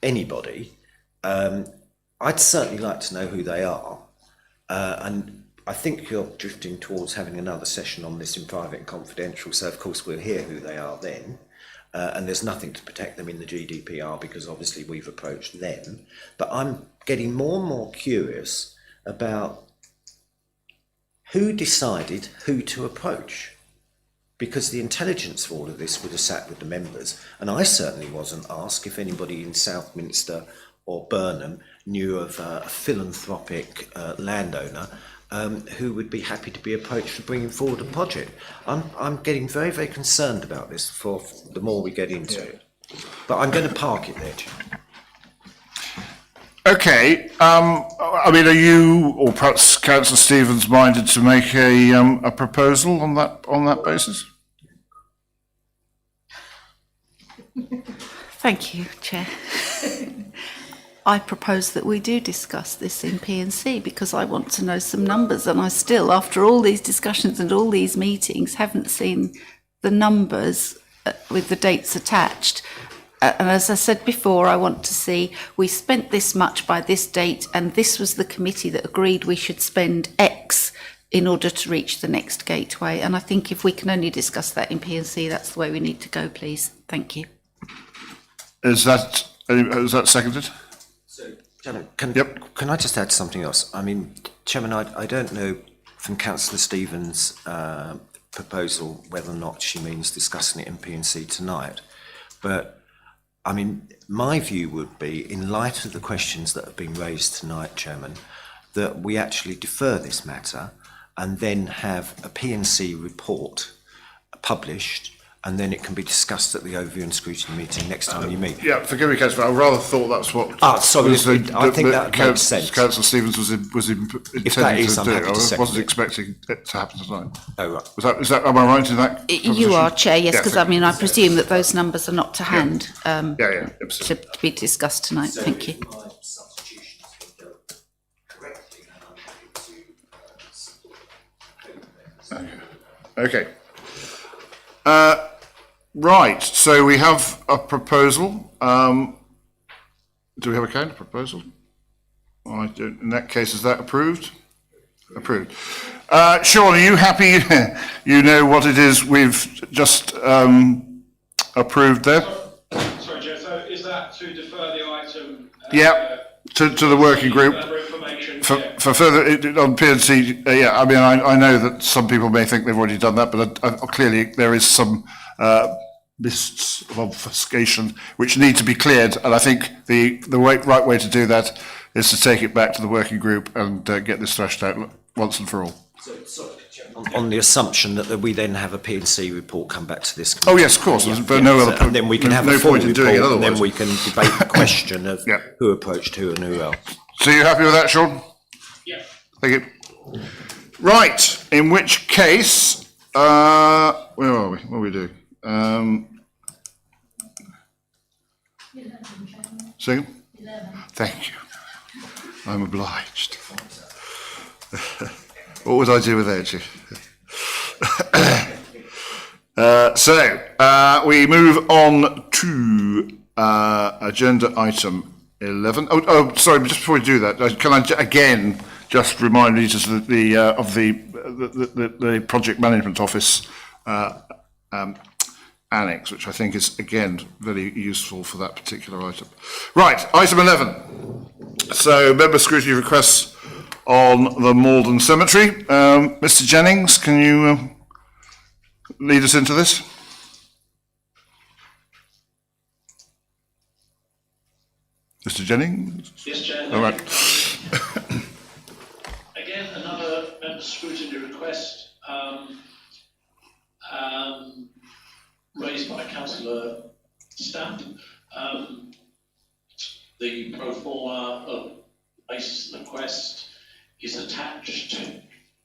anybody. I'd certainly like to know who they are. And I think you're drifting towards having another session on this in private and confidential, so of course we'll hear who they are then, and there's nothing to protect them in the GDPR because obviously we've approached them. But I'm getting more and more curious about who decided who to approach, because the intelligence for all of this would have sat with the members, and I certainly wasn't asked if anybody in Southminster or Burnham knew of a philanthropic landowner who would be happy to be approached for bringing forward a project. I'm getting very, very concerned about this for the more we get into it. But I'm going to park it there, Chair. Okay. Are you, or perhaps Councillor Stevens, minded to make a proposal on that basis? Thank you, Chair. I propose that we do discuss this in P&C because I want to know some numbers, and I still, after all these discussions and all these meetings, haven't seen the numbers with the dates attached. And as I said before, I want to see we spent this much by this date, and this was the committee that agreed we should spend X in order to reach the next gateway. And I think if we can only discuss that in P&C, that's the way we need to go, please. Thank you. Is that seconded? Can I just add something else? I mean, Chairman, I don't know from Councillor Stevens' proposal whether or not she means discussing it in P&C tonight, but I mean, my view would be, in light of the questions that have been raised tonight, Chairman, that we actually defer this matter and then have a P&C report published and then it can be discussed at the overview and scrutiny meeting next time you meet. Yeah, forgive me, Councillor, I rather thought that's what. Sorry, was I think that makes sense. Councillor Stevens was If that intending is, to I'm do. happy to I second wasn't it. expecting it to happen tonight. Oh, right. Is that, am I right in that? You are, Chair, yes, Yeah, because thank I mean, I presume that those numbers are not to hand Yeah, absolutely. to be discussed tonight. Thank you. My substitutions have been done correctly, and I'm happy to Okay. Right, so we have a proposal. Do we have a counter proposal? I don't, in that case, is that approved? Approved. Sean, are you happy? You know what it is we've just approved there? Sorry, Chair, so is that to defer the item? Yeah, to the working group. Further information? For further, on P&C, yeah, I mean, I know that some people may think they've already done that, but clearly there is some mists of obfuscation which need to be cleared, and I think the right way to do that is to take it back to the working group and get this thrashed out once and for all. on the assumption that we then have a P&C report come back to this. Oh yes, of course, but no other point. And then we can have no a full point in report, doing it and otherwise. then we can debate the question of Yeah. who approached who and who else. So you're happy with that, Sean? Yeah. Thank you. Right, in which case, where are we? What are we doing? Second? Thank you. I'm obliged. What would I do without you? So we move on to agenda item 11. Oh, sorry, just before we do that, can I again just remind readers of the project management office annex, which I think is again very useful for that particular item. Right, item 11. So member scrutiny requests on the Maldon Cemetery. Mr. Jennings, can you lead us into this? Mr. Jennings? Yes, Chair. All right. Again, another member scrutiny request raised by Councillor Stamp. The pro forma of base request is attached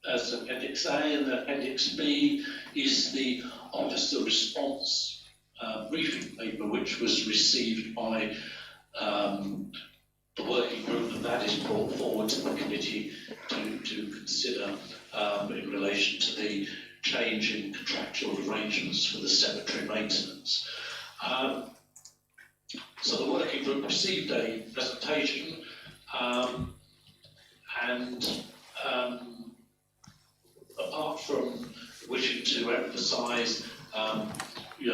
as Appendix A, and Appendix B is the officer response briefing paper, which was received by the working group, and that is brought forward to the committee to consider in relation to the change in contractual arrangements for the cemetery maintenance. So the working group received a presentation and apart from wishing to emphasise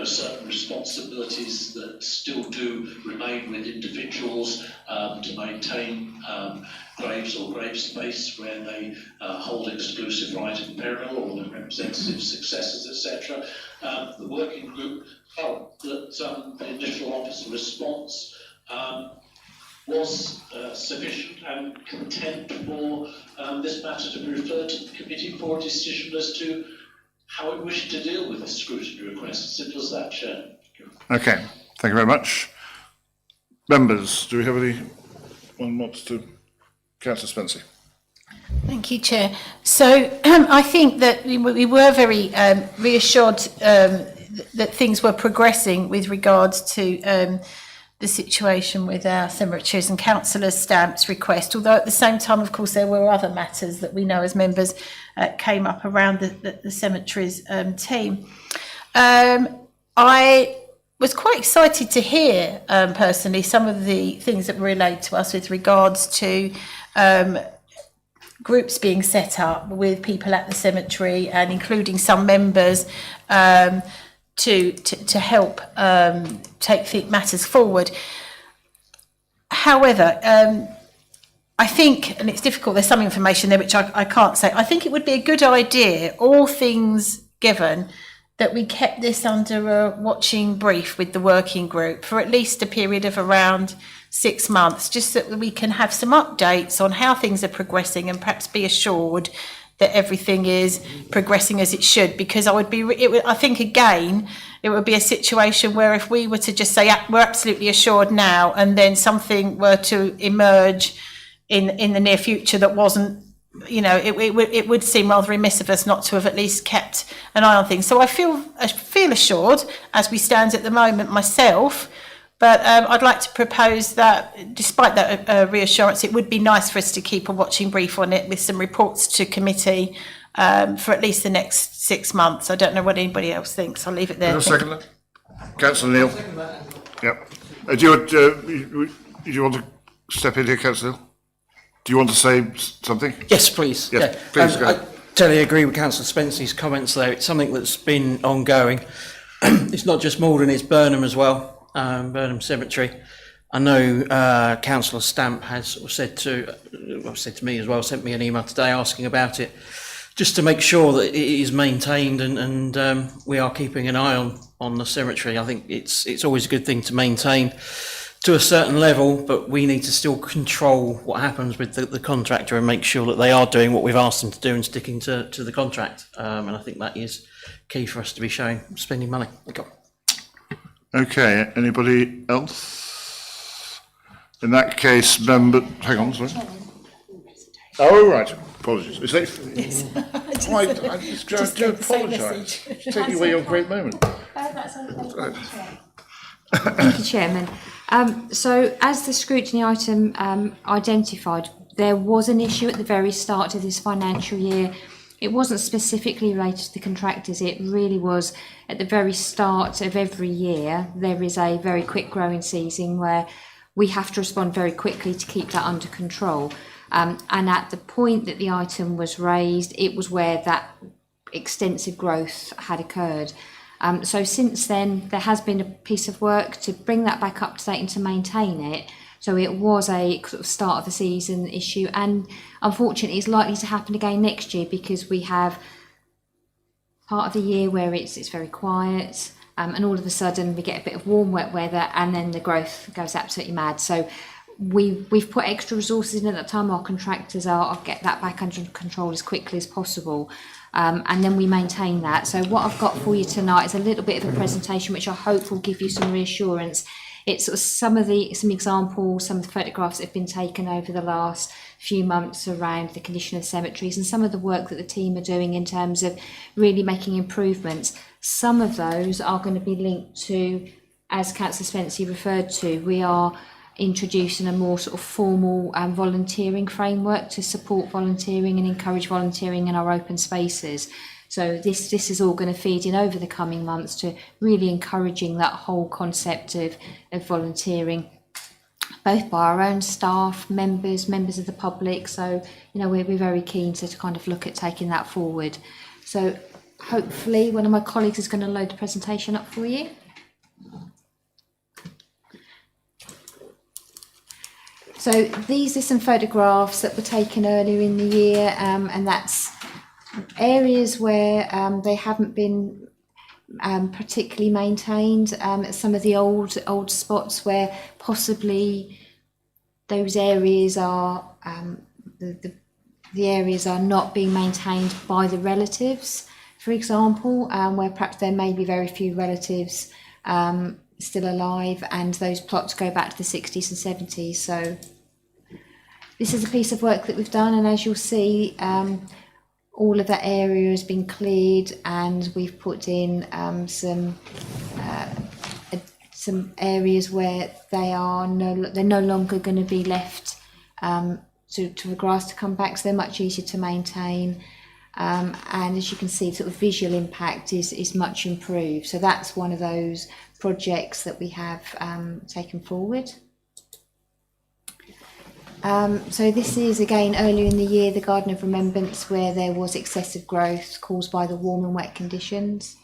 certain responsibilities that still do remain with individuals to maintain graves or grave space where they hold exclusive right in burial or the representative successors, etc. The working group felt that the initial officer response was sufficient and content for this matter to be referred to the committee for a decision as to how it wished to deal with this scrutiny request. Simple as that, Chair. Okay, thank you very much. Members, do we have anyone wants to? Councillor Spencer. Thank you, Chair. So I think that we were very reassured that things were progressing with regards to the situation with our cemeteries and Councillor Stamp's request, although at the same time, of course, there were other matters that we know as members came up around the cemeteries team. I was quite excited to hear personally some of the things that were relayed to us with regards to groups being set up with people at the cemetery and including some members to help take matters forward. However, I think, and it's difficult, there's some information there which I can't say, I think it would be a good idea, all things given, that we kept this under a watching brief with the working group for at least a period of around 6 months, just so that we can have some updates on how things are progressing and perhaps be assured that everything is progressing as it should, because I think again, it would be a situation where if we were to just say we're absolutely assured now, and then something were to emerge in the near future that wasn't, it would seem rather remiss of us not to have at least kept an eye on things. So I feel assured as we stand at the moment myself. But I'd like to propose that, despite that reassurance, it would be nice for us to keep a watching brief on it with some reports to committee for at least the next 6 months. I don't know what anybody else thinks. I'll leave it there. Second that? Councillor Neil? Yep. Do you want to step in here, Councillor Neil? Do you want to say something? Yes, please. Yes, Yeah. please, go I ahead. totally agree with Councillor Spence's comments there. It's something that's been ongoing. It's not just Maldon, it's Burnham as well. Burnham Cemetery. I know Councillor Stamp has said to me as well, sent me an email today asking about it, just to make sure that it is maintained and we are keeping an eye on the cemetery. I think it's always a good thing to maintain to a certain level, but we need to still control what happens with the contractor and make sure that they are doing what we've asked them to do and sticking to the contract. And I think that is key for us to be spending money. Okay, anybody else? In that case, hang on, sorry. Oh, right, apologies. Is that? Yes. I do apologise. Taking away your great moment. Thank you, Chairman. So as the scrutiny item identified, there was an issue at the very start of this financial year. It wasn't specifically related to the contractors, it really was at the very start of every year. There is a very quick growing season where we have to respond very quickly to keep that under control. And at the point that the item was raised, it was where that extensive growth had occurred. So since then, there has been a piece of work to bring that back up to date and to maintain it. So it was a sort of start of the season issue, and unfortunately it's likely to happen again next year because we have part of the year where it's very quiet, and all of a sudden we get a bit of warm, wet weather, and then the growth goes absolutely mad. So we've put extra resources in at that time. Our contractors are get that back under control as quickly as possible. And then we maintain that. So what I've got for you tonight is a little bit of a presentation which I hope will give you some reassurance. It's sort of some examples, some of the photographs that have been taken over the last few months around the condition of cemeteries and some of the work that the team are doing in terms of really making improvements. Some of those are going to be linked to, as Councillor Spencer referred to, we are introducing a more sort of formal volunteering framework to support volunteering and encourage volunteering in our open spaces. So this is all going to feed in over the coming months to really encouraging that whole concept of volunteering, both by our own staff, members of the public. So, we're very keen to kind of look at taking that forward. So hopefully one of my colleagues is going to load the presentation up for you. So these are some photographs that were taken earlier in the year, and that's areas where they haven't been particularly maintained. Some of the old spots where possibly those areas are the areas are not being maintained by the relatives, for example, where perhaps there may be very few relatives still alive, and those plots go back to the 60s and 70s. So this is a piece of work that we've done, and as you'll see, all of that area has been cleared, and we've put in some areas where they're no longer going to be left to the grass to come back, so they're much easier to maintain. And as you can see, sort of visual impact is much improved. So that's one of those projects that we have taken forward. So this is again earlier in the year, the Garden of Remembrance, where there was excessive growth caused by the warm and wet conditions.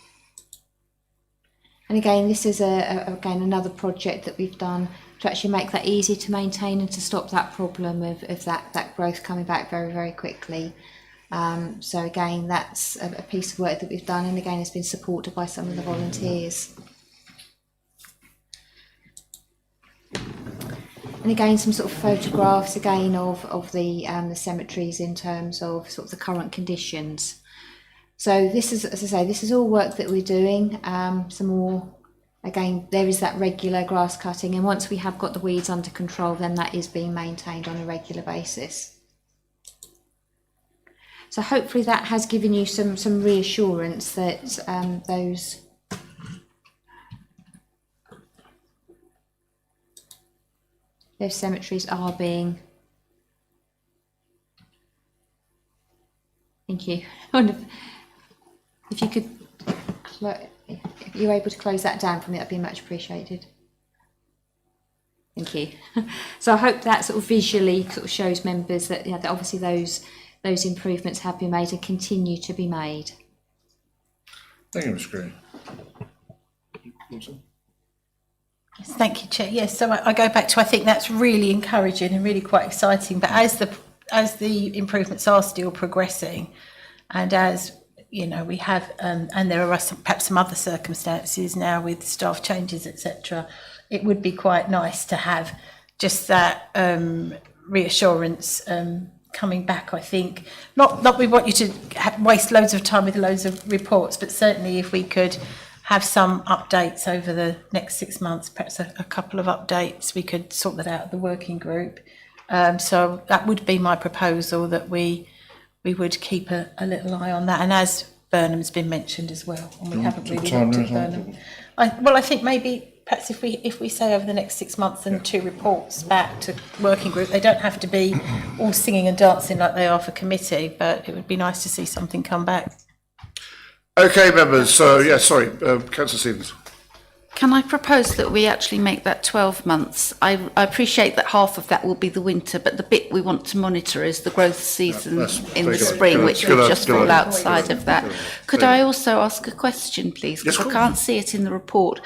And again, this is again another project that we've done to actually make that easier to maintain and to stop that problem of that growth coming back very, very quickly. So again, that's a piece of work that we've done, and again it's been supported by some of the volunteers. And again, some sort of photographs again of the cemeteries in terms of sort of the current conditions. So this is, as I say, this is all work that we're doing. Some more, again, there is that regular grass cutting, and once we have got the weeds under control, then that is being maintained on a regular basis. So hopefully that has given you some reassurance that those cemeteries are being. Thank you. I wonder if you could, if you're able to close that down for me, that'd be much appreciated. Thank you. So I hope that sort of visually sort of shows members that, that obviously those improvements have been made and continue to be made. Thank you, Ms. Green. Yes, thank you, Chair. Yes, so I go back to, I think that's really encouraging and really quite exciting. But as the improvements are still progressing, and as you know, we have, and there are perhaps some other circumstances now with staff changes, etc. It would be quite nice to have just that reassurance coming back. I think not we want you to waste loads of time with loads of reports, but certainly if we could have some updates over the next 6 months, perhaps a couple of updates, we could sort that out at the working group. So that would be my proposal, that we would keep a little eye on that. And as Burnham's been mentioned as well, and we haven't really looked at Burnham. I think maybe perhaps if we say over the next 6 months and 2 reports back to working group, they don't have to be all singing and dancing like they are for committee, but it would be nice to see something come back. Okay, members. So, yeah, sorry, Councillor Stevens. Can I propose that we actually make that 12 months? I appreciate that half of that will be the winter, but the bit we want to monitor is the growth season in the spring, which would just fall outside of that. Could I also ask a question, please? Because I can't see it in the report.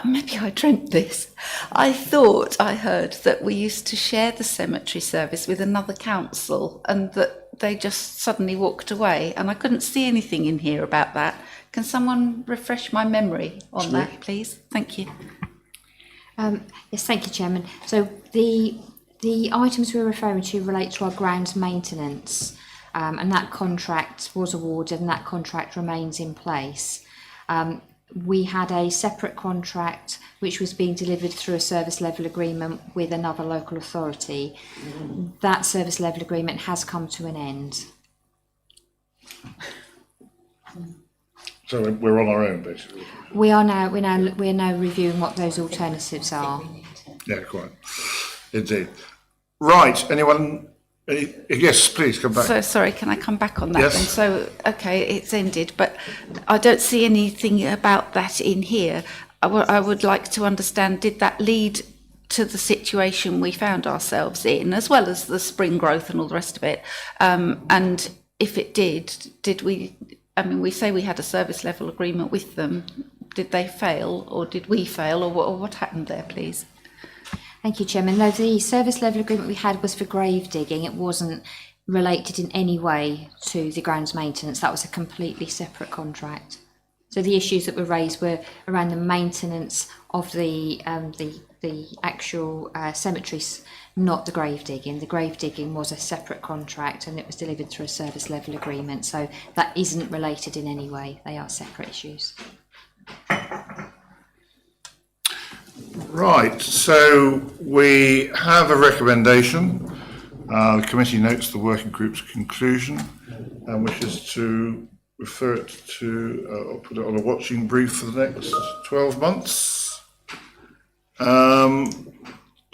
Maybe I dreamt this. I thought I heard that we used to share the cemetery service with another council, and that they just suddenly walked away, and I couldn't see anything in here about that. Can someone refresh my memory on that, please? Thank you. Yes, thank you, Chairman. So the items we're referring to relate to our grounds maintenance, and that contract was awarded and that contract remains in place. We had a separate contract which was being delivered through a service level agreement with another local authority. That service level agreement has come to an end. So we're on our own, basically. We're now reviewing what those alternatives are. Yeah, quite. Indeed. Right. Anyone? Yes, please come back. So sorry, can I come back on that? Yes. Then? So, okay, it's ended, but I don't see anything about that in here. I would like to understand, did that lead to the situation we found ourselves in, as well as the spring growth and all the rest of it? And if it did we, I mean, we say we had a service level agreement with them. Did they fail, or did we fail, or what happened there, please? Thank you, Chairman. No, the service level agreement we had was for grave digging. It wasn't related in any way to the grounds maintenance. That was a completely separate contract. So the issues that were raised were around the maintenance of the actual cemeteries, not the grave digging. The grave digging was a separate contract, and it was delivered through a service level agreement. So that isn't related in any way. They are separate issues. Right, so we have a recommendation. The committee notes the working group's conclusion and wishes to refer it to, or put it on a watching brief for the next 12 months.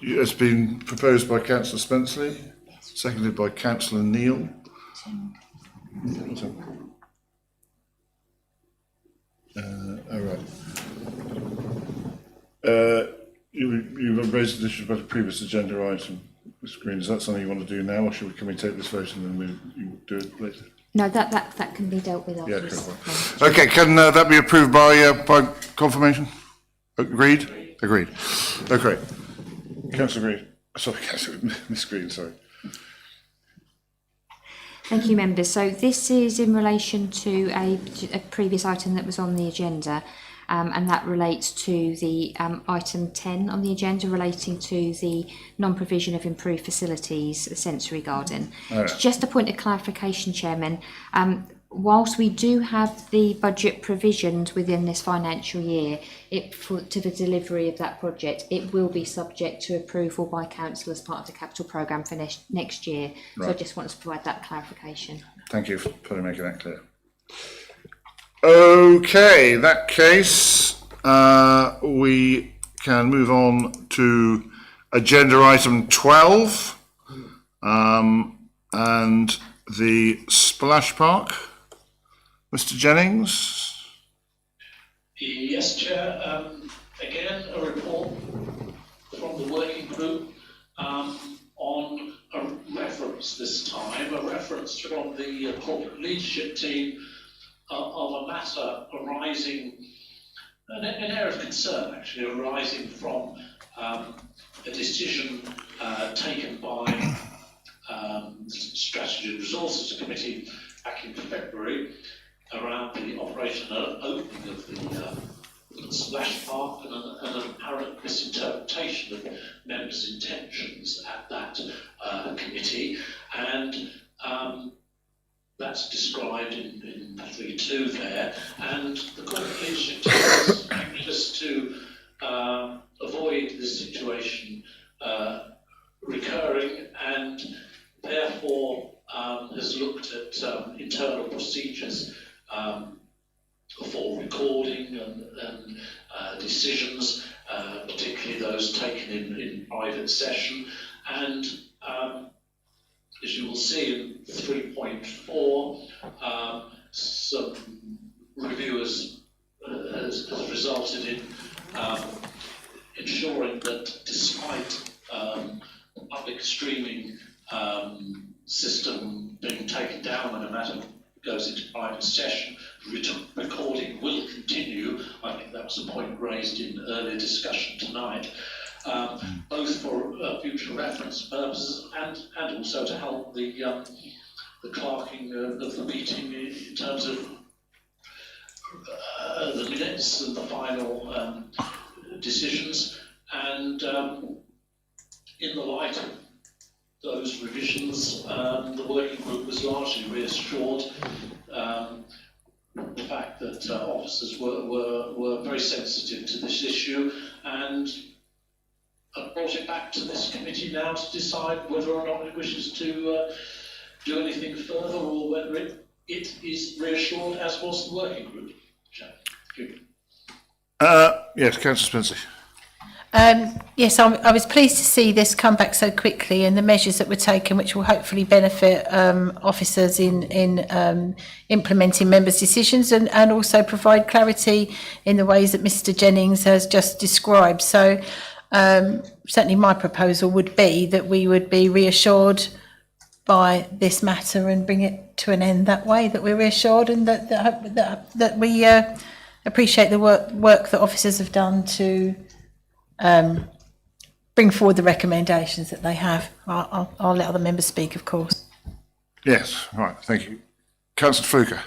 It's been proposed by Councillor Spenceley, seconded by Councillor Neal. All right. You've raised an issue about a previous agenda item, Ms. Green. Is that something you want to do now, or should we, can we take this vote and then you do it later? No, that can be dealt with afterwards. Yeah, okay, can that be approved by confirmation? Agreed? Agreed. Okay. Councillor Green. Sorry, Councillor Ms. Green, sorry. Thank you, members. So this is in relation to a previous item that was on the agenda, and that relates to the item 10 on the agenda relating to the non-provision of improved facilities, the sensory garden. Just a point of clarification, Chairman. Whilst we do have the budget provisioned within this financial year to the delivery of that project, it will be subject to approval by council as part of the capital programme for next year. So I just want to provide that clarification. Thank you for making that clear. Okay, in that case, we can move on to agenda item 12, and the splash park. Mr. Jennings? Yes, Chair. Again, a report from the working group on a reference this time, a reference from the corporate leadership team of a matter arising, an area of concern actually arising from a decision taken by the Strategy and Resources Committee back in February around the operational opening of the splash park and an apparent misinterpretation of members' intentions at that committee, and that's described in 3.2 there, and the corporate leadership team is anxious to avoid this situation recurring, and therefore has looked at internal procedures for recording and decisions, particularly those taken in private session. And as you will see in 3.4, some reviewers has resulted in ensuring that despite the public streaming system being taken down when a matter goes into private session, recording will continue. I think that was a point raised in earlier discussion tonight, both for future reference purposes and also to help the clerking of the meeting in terms of the minutes and the final decisions. And in the light of those revisions, the working group was largely reassured. The fact that officers were very sensitive to this issue and brought it back to this committee now to decide whether or not it wishes to do anything further, or whether it is reassured, as was the working group. Thank you. Yes, Councillor Spencer. Yes, I was pleased to see this come back so quickly, and the measures that were taken, which will hopefully benefit officers in implementing members' decisions, and also provide clarity in the ways that Mr. Jennings has just described. So certainly my proposal would be that we would be reassured by this matter and bring it to an end that way, that we're reassured, and that we appreciate the work that officers have done to bring forward the recommendations that they have. I'll let other members speak, of course. Yes, right, thank you. Councillor Fluker.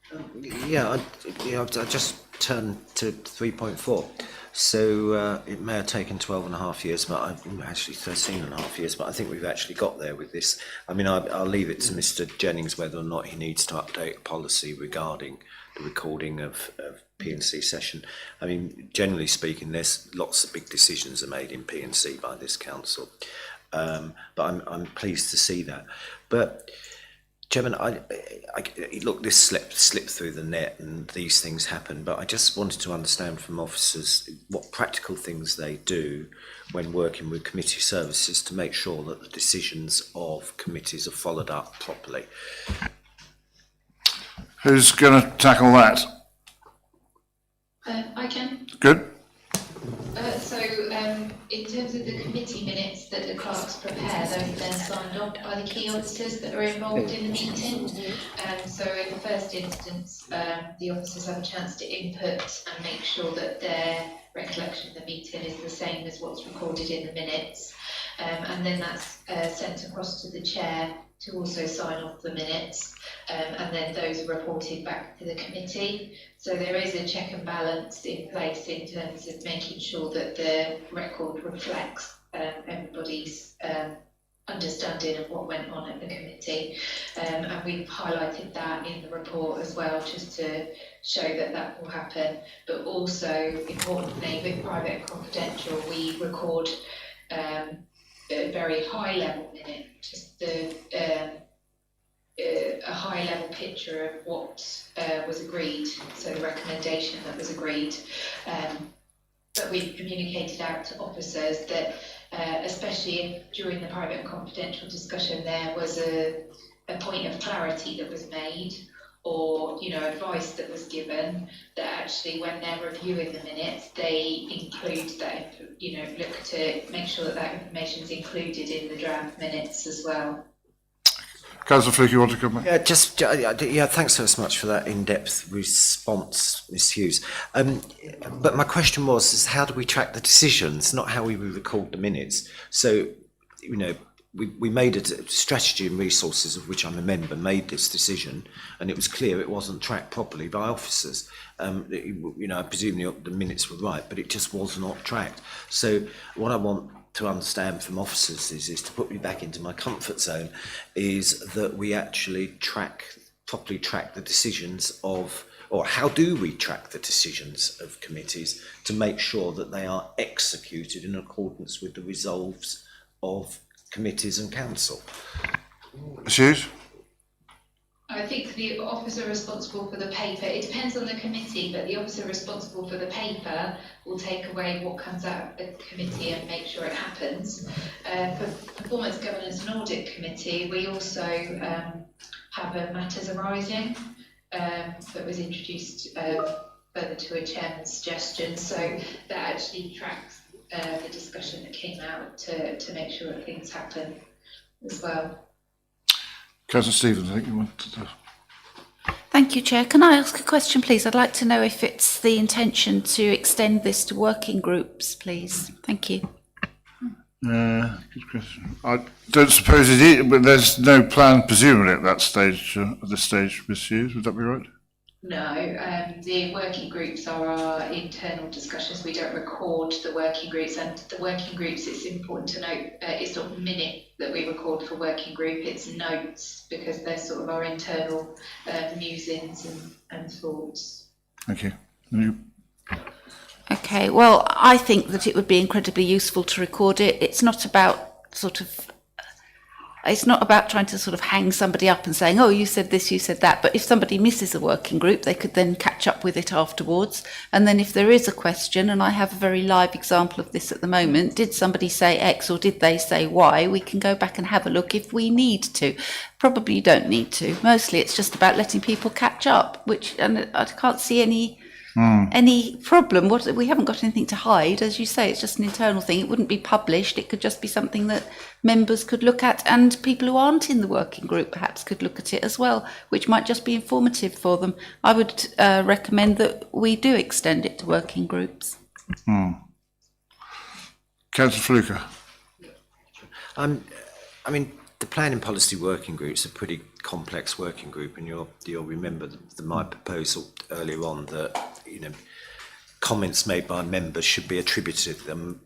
I just turned to 3.4. So it may have taken 12 and a half years, but actually 13 and a half years, but I think we've actually got there with this. I mean, I'll leave it to Mr. Jennings whether or not he needs to update policy regarding the recording of P&C session. I mean, generally speaking, there's lots of big decisions are made in P&C by this council, but I'm pleased to see that. But Chairman, look, this slipped through the net and these things happen, but I just wanted to understand from officers what practical things they do when working with committee services to make sure that the decisions of committees are followed up properly. Who's going to tackle that? I can. Good. In terms of the committee minutes that the clerks prepare, those are then signed off by the key officers that are involved in the meeting. So in the first instance, the officers have a chance to input and make sure that their recollection of the meeting is the same as what's recorded in the minutes. And then that's sent across to the chair to also sign off the minutes, and then those are reported back to the committee. So there is a check and balance in place in terms of making sure that the record reflects everybody's understanding of what went on at the committee, and we've highlighted that in the report as well, just to show that that will happen. But also, importantly, with private and confidential, we record a very high level minute, just a high level picture of what was agreed, so the recommendation that was agreed. But we've communicated out to officers that especially if during the private and confidential discussion there was a point of clarity that was made, or advice that was given, that actually when they're reviewing the minutes they include that, look to make sure that that information is included in the draft minutes as well. Councillor Fluke, you want to come back? Yeah, thanks so much for that in-depth response, Ms Hughes. But my question is how do we track the decisions, not how we record the minutes? So, we made a strategy and resources, of which I'm a member, made this decision, and it was clear it wasn't tracked properly by officers. I presume the minutes were right, but it just was not tracked. So what I want to understand from officers is to put me back into my comfort zone, is that we actually properly track the decisions of, or how do we track the decisions of committees to make sure that they are executed in accordance with the resolves of committees and council? Hughes? I think the officer responsible for the paper, it depends on the committee, but the officer responsible for the paper will take away what comes out of the committee and make sure it happens. For Performance Governance and Audit Committee, we also have a matters arising that was introduced further to a chairman's suggestion. So that actually tracks the discussion that came out to make sure that things happen as well. Councillor Stevens, I think you wanted to... Thank you, Chair. Can I ask a question, please? I'd like to know if it's the intention to extend this to working groups, please. Thank you. Good question. I don't suppose it is, but there's no plan, presumably, at that stage, at this stage, Ms Hughes, would that be right? No, the working groups are our internal discussions. We don't record the working groups, and the working groups, it's important to note, it's not minute that we record for working group, it's notes, because they're sort of our internal musings and thoughts. Thank you. Okay, well, I think that it would be incredibly useful to record it. It's not about trying to sort of hang somebody up and saying, oh, you said this, you said that. But if somebody misses a working group, they could then catch up with it afterwards. And then if there is a question, and I have a very live example of this at the moment, did somebody say X or did they say Y? We can go back and have a look if we need to. Probably you don't need to. Mostly it's just about letting people catch up, and I can't see any problem. We haven't got anything to hide. As you say, it's just an internal thing. It wouldn't be published. It could just be something that members could look at, and people who aren't in the working group perhaps could look at it as well, which might just be informative for them. I would recommend that we do extend it to working groups. Councillor Fluker. I mean, the planning policy working group is a pretty complex working group, and you'll remember my proposal earlier on that comments made by members should be attributed to them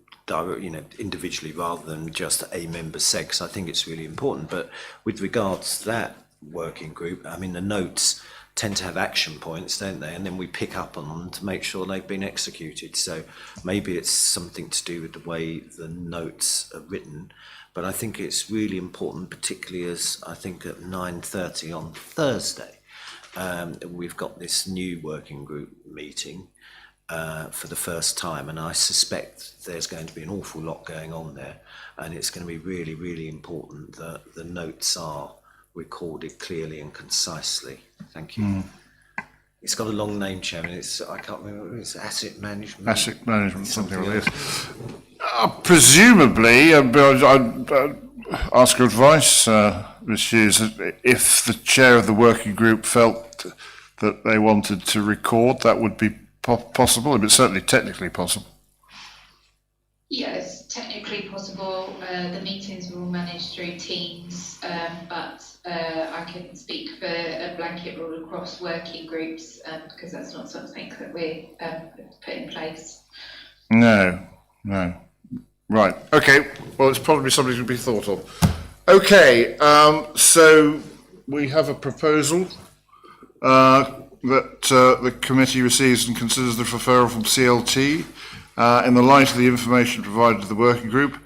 individually rather than just a member said, because I think it's really important. But with regards to that working group, I mean, the notes tend to have action points, don't they? And then we pick up on them to make sure they've been executed. So maybe it's something to do with the way the notes are written. But I think it's really important, particularly as I think at 9:30 on Thursday, we've got this new working group meeting for the first time, and I suspect there's going to be an awful lot going on there, and it's going to be really, really important that the notes are recorded clearly and concisely. Thank you. It's got a long name, Chairman. I can't remember. It's asset management. Asset management, something like this. Presumably, I'd ask your advice, Ms Hughes, if the chair of the working group felt that they wanted to record, that would be possible. It's certainly technically possible. Yeah, it's technically possible. possible. The meetings are all managed through Teams, but I can speak for a blanket rule across working groups because that's not something that we put in place. No. Right. Okay. Well, it's probably something to be thought of. Okay. So we have a proposal that the committee receives and considers the referral from CLT in the light of the information provided to the working group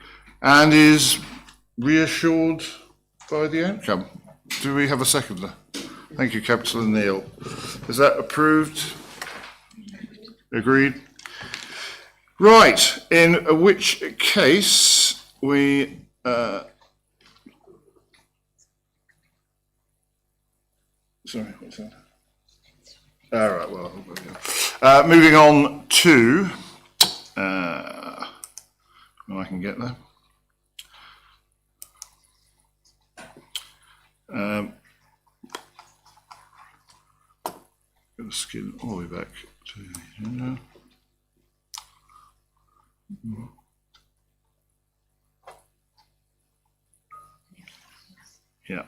and is reassured by the outcome. Do we have a seconder? Thank you, Councillor Neil. Is that approved? Agreed? Right, in which case we sorry, what's that? All right, well, moving on to when I can get there. Going to skim all the way back to the agenda. Yeah.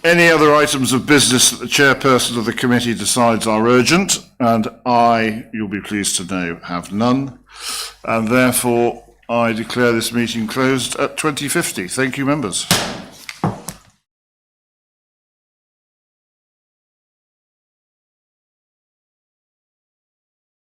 Any other items of business that the chairperson of the committee decides are urgent, and I, you'll be pleased to know, have none, and therefore I declare this meeting closed at 20:50. Thank you, members.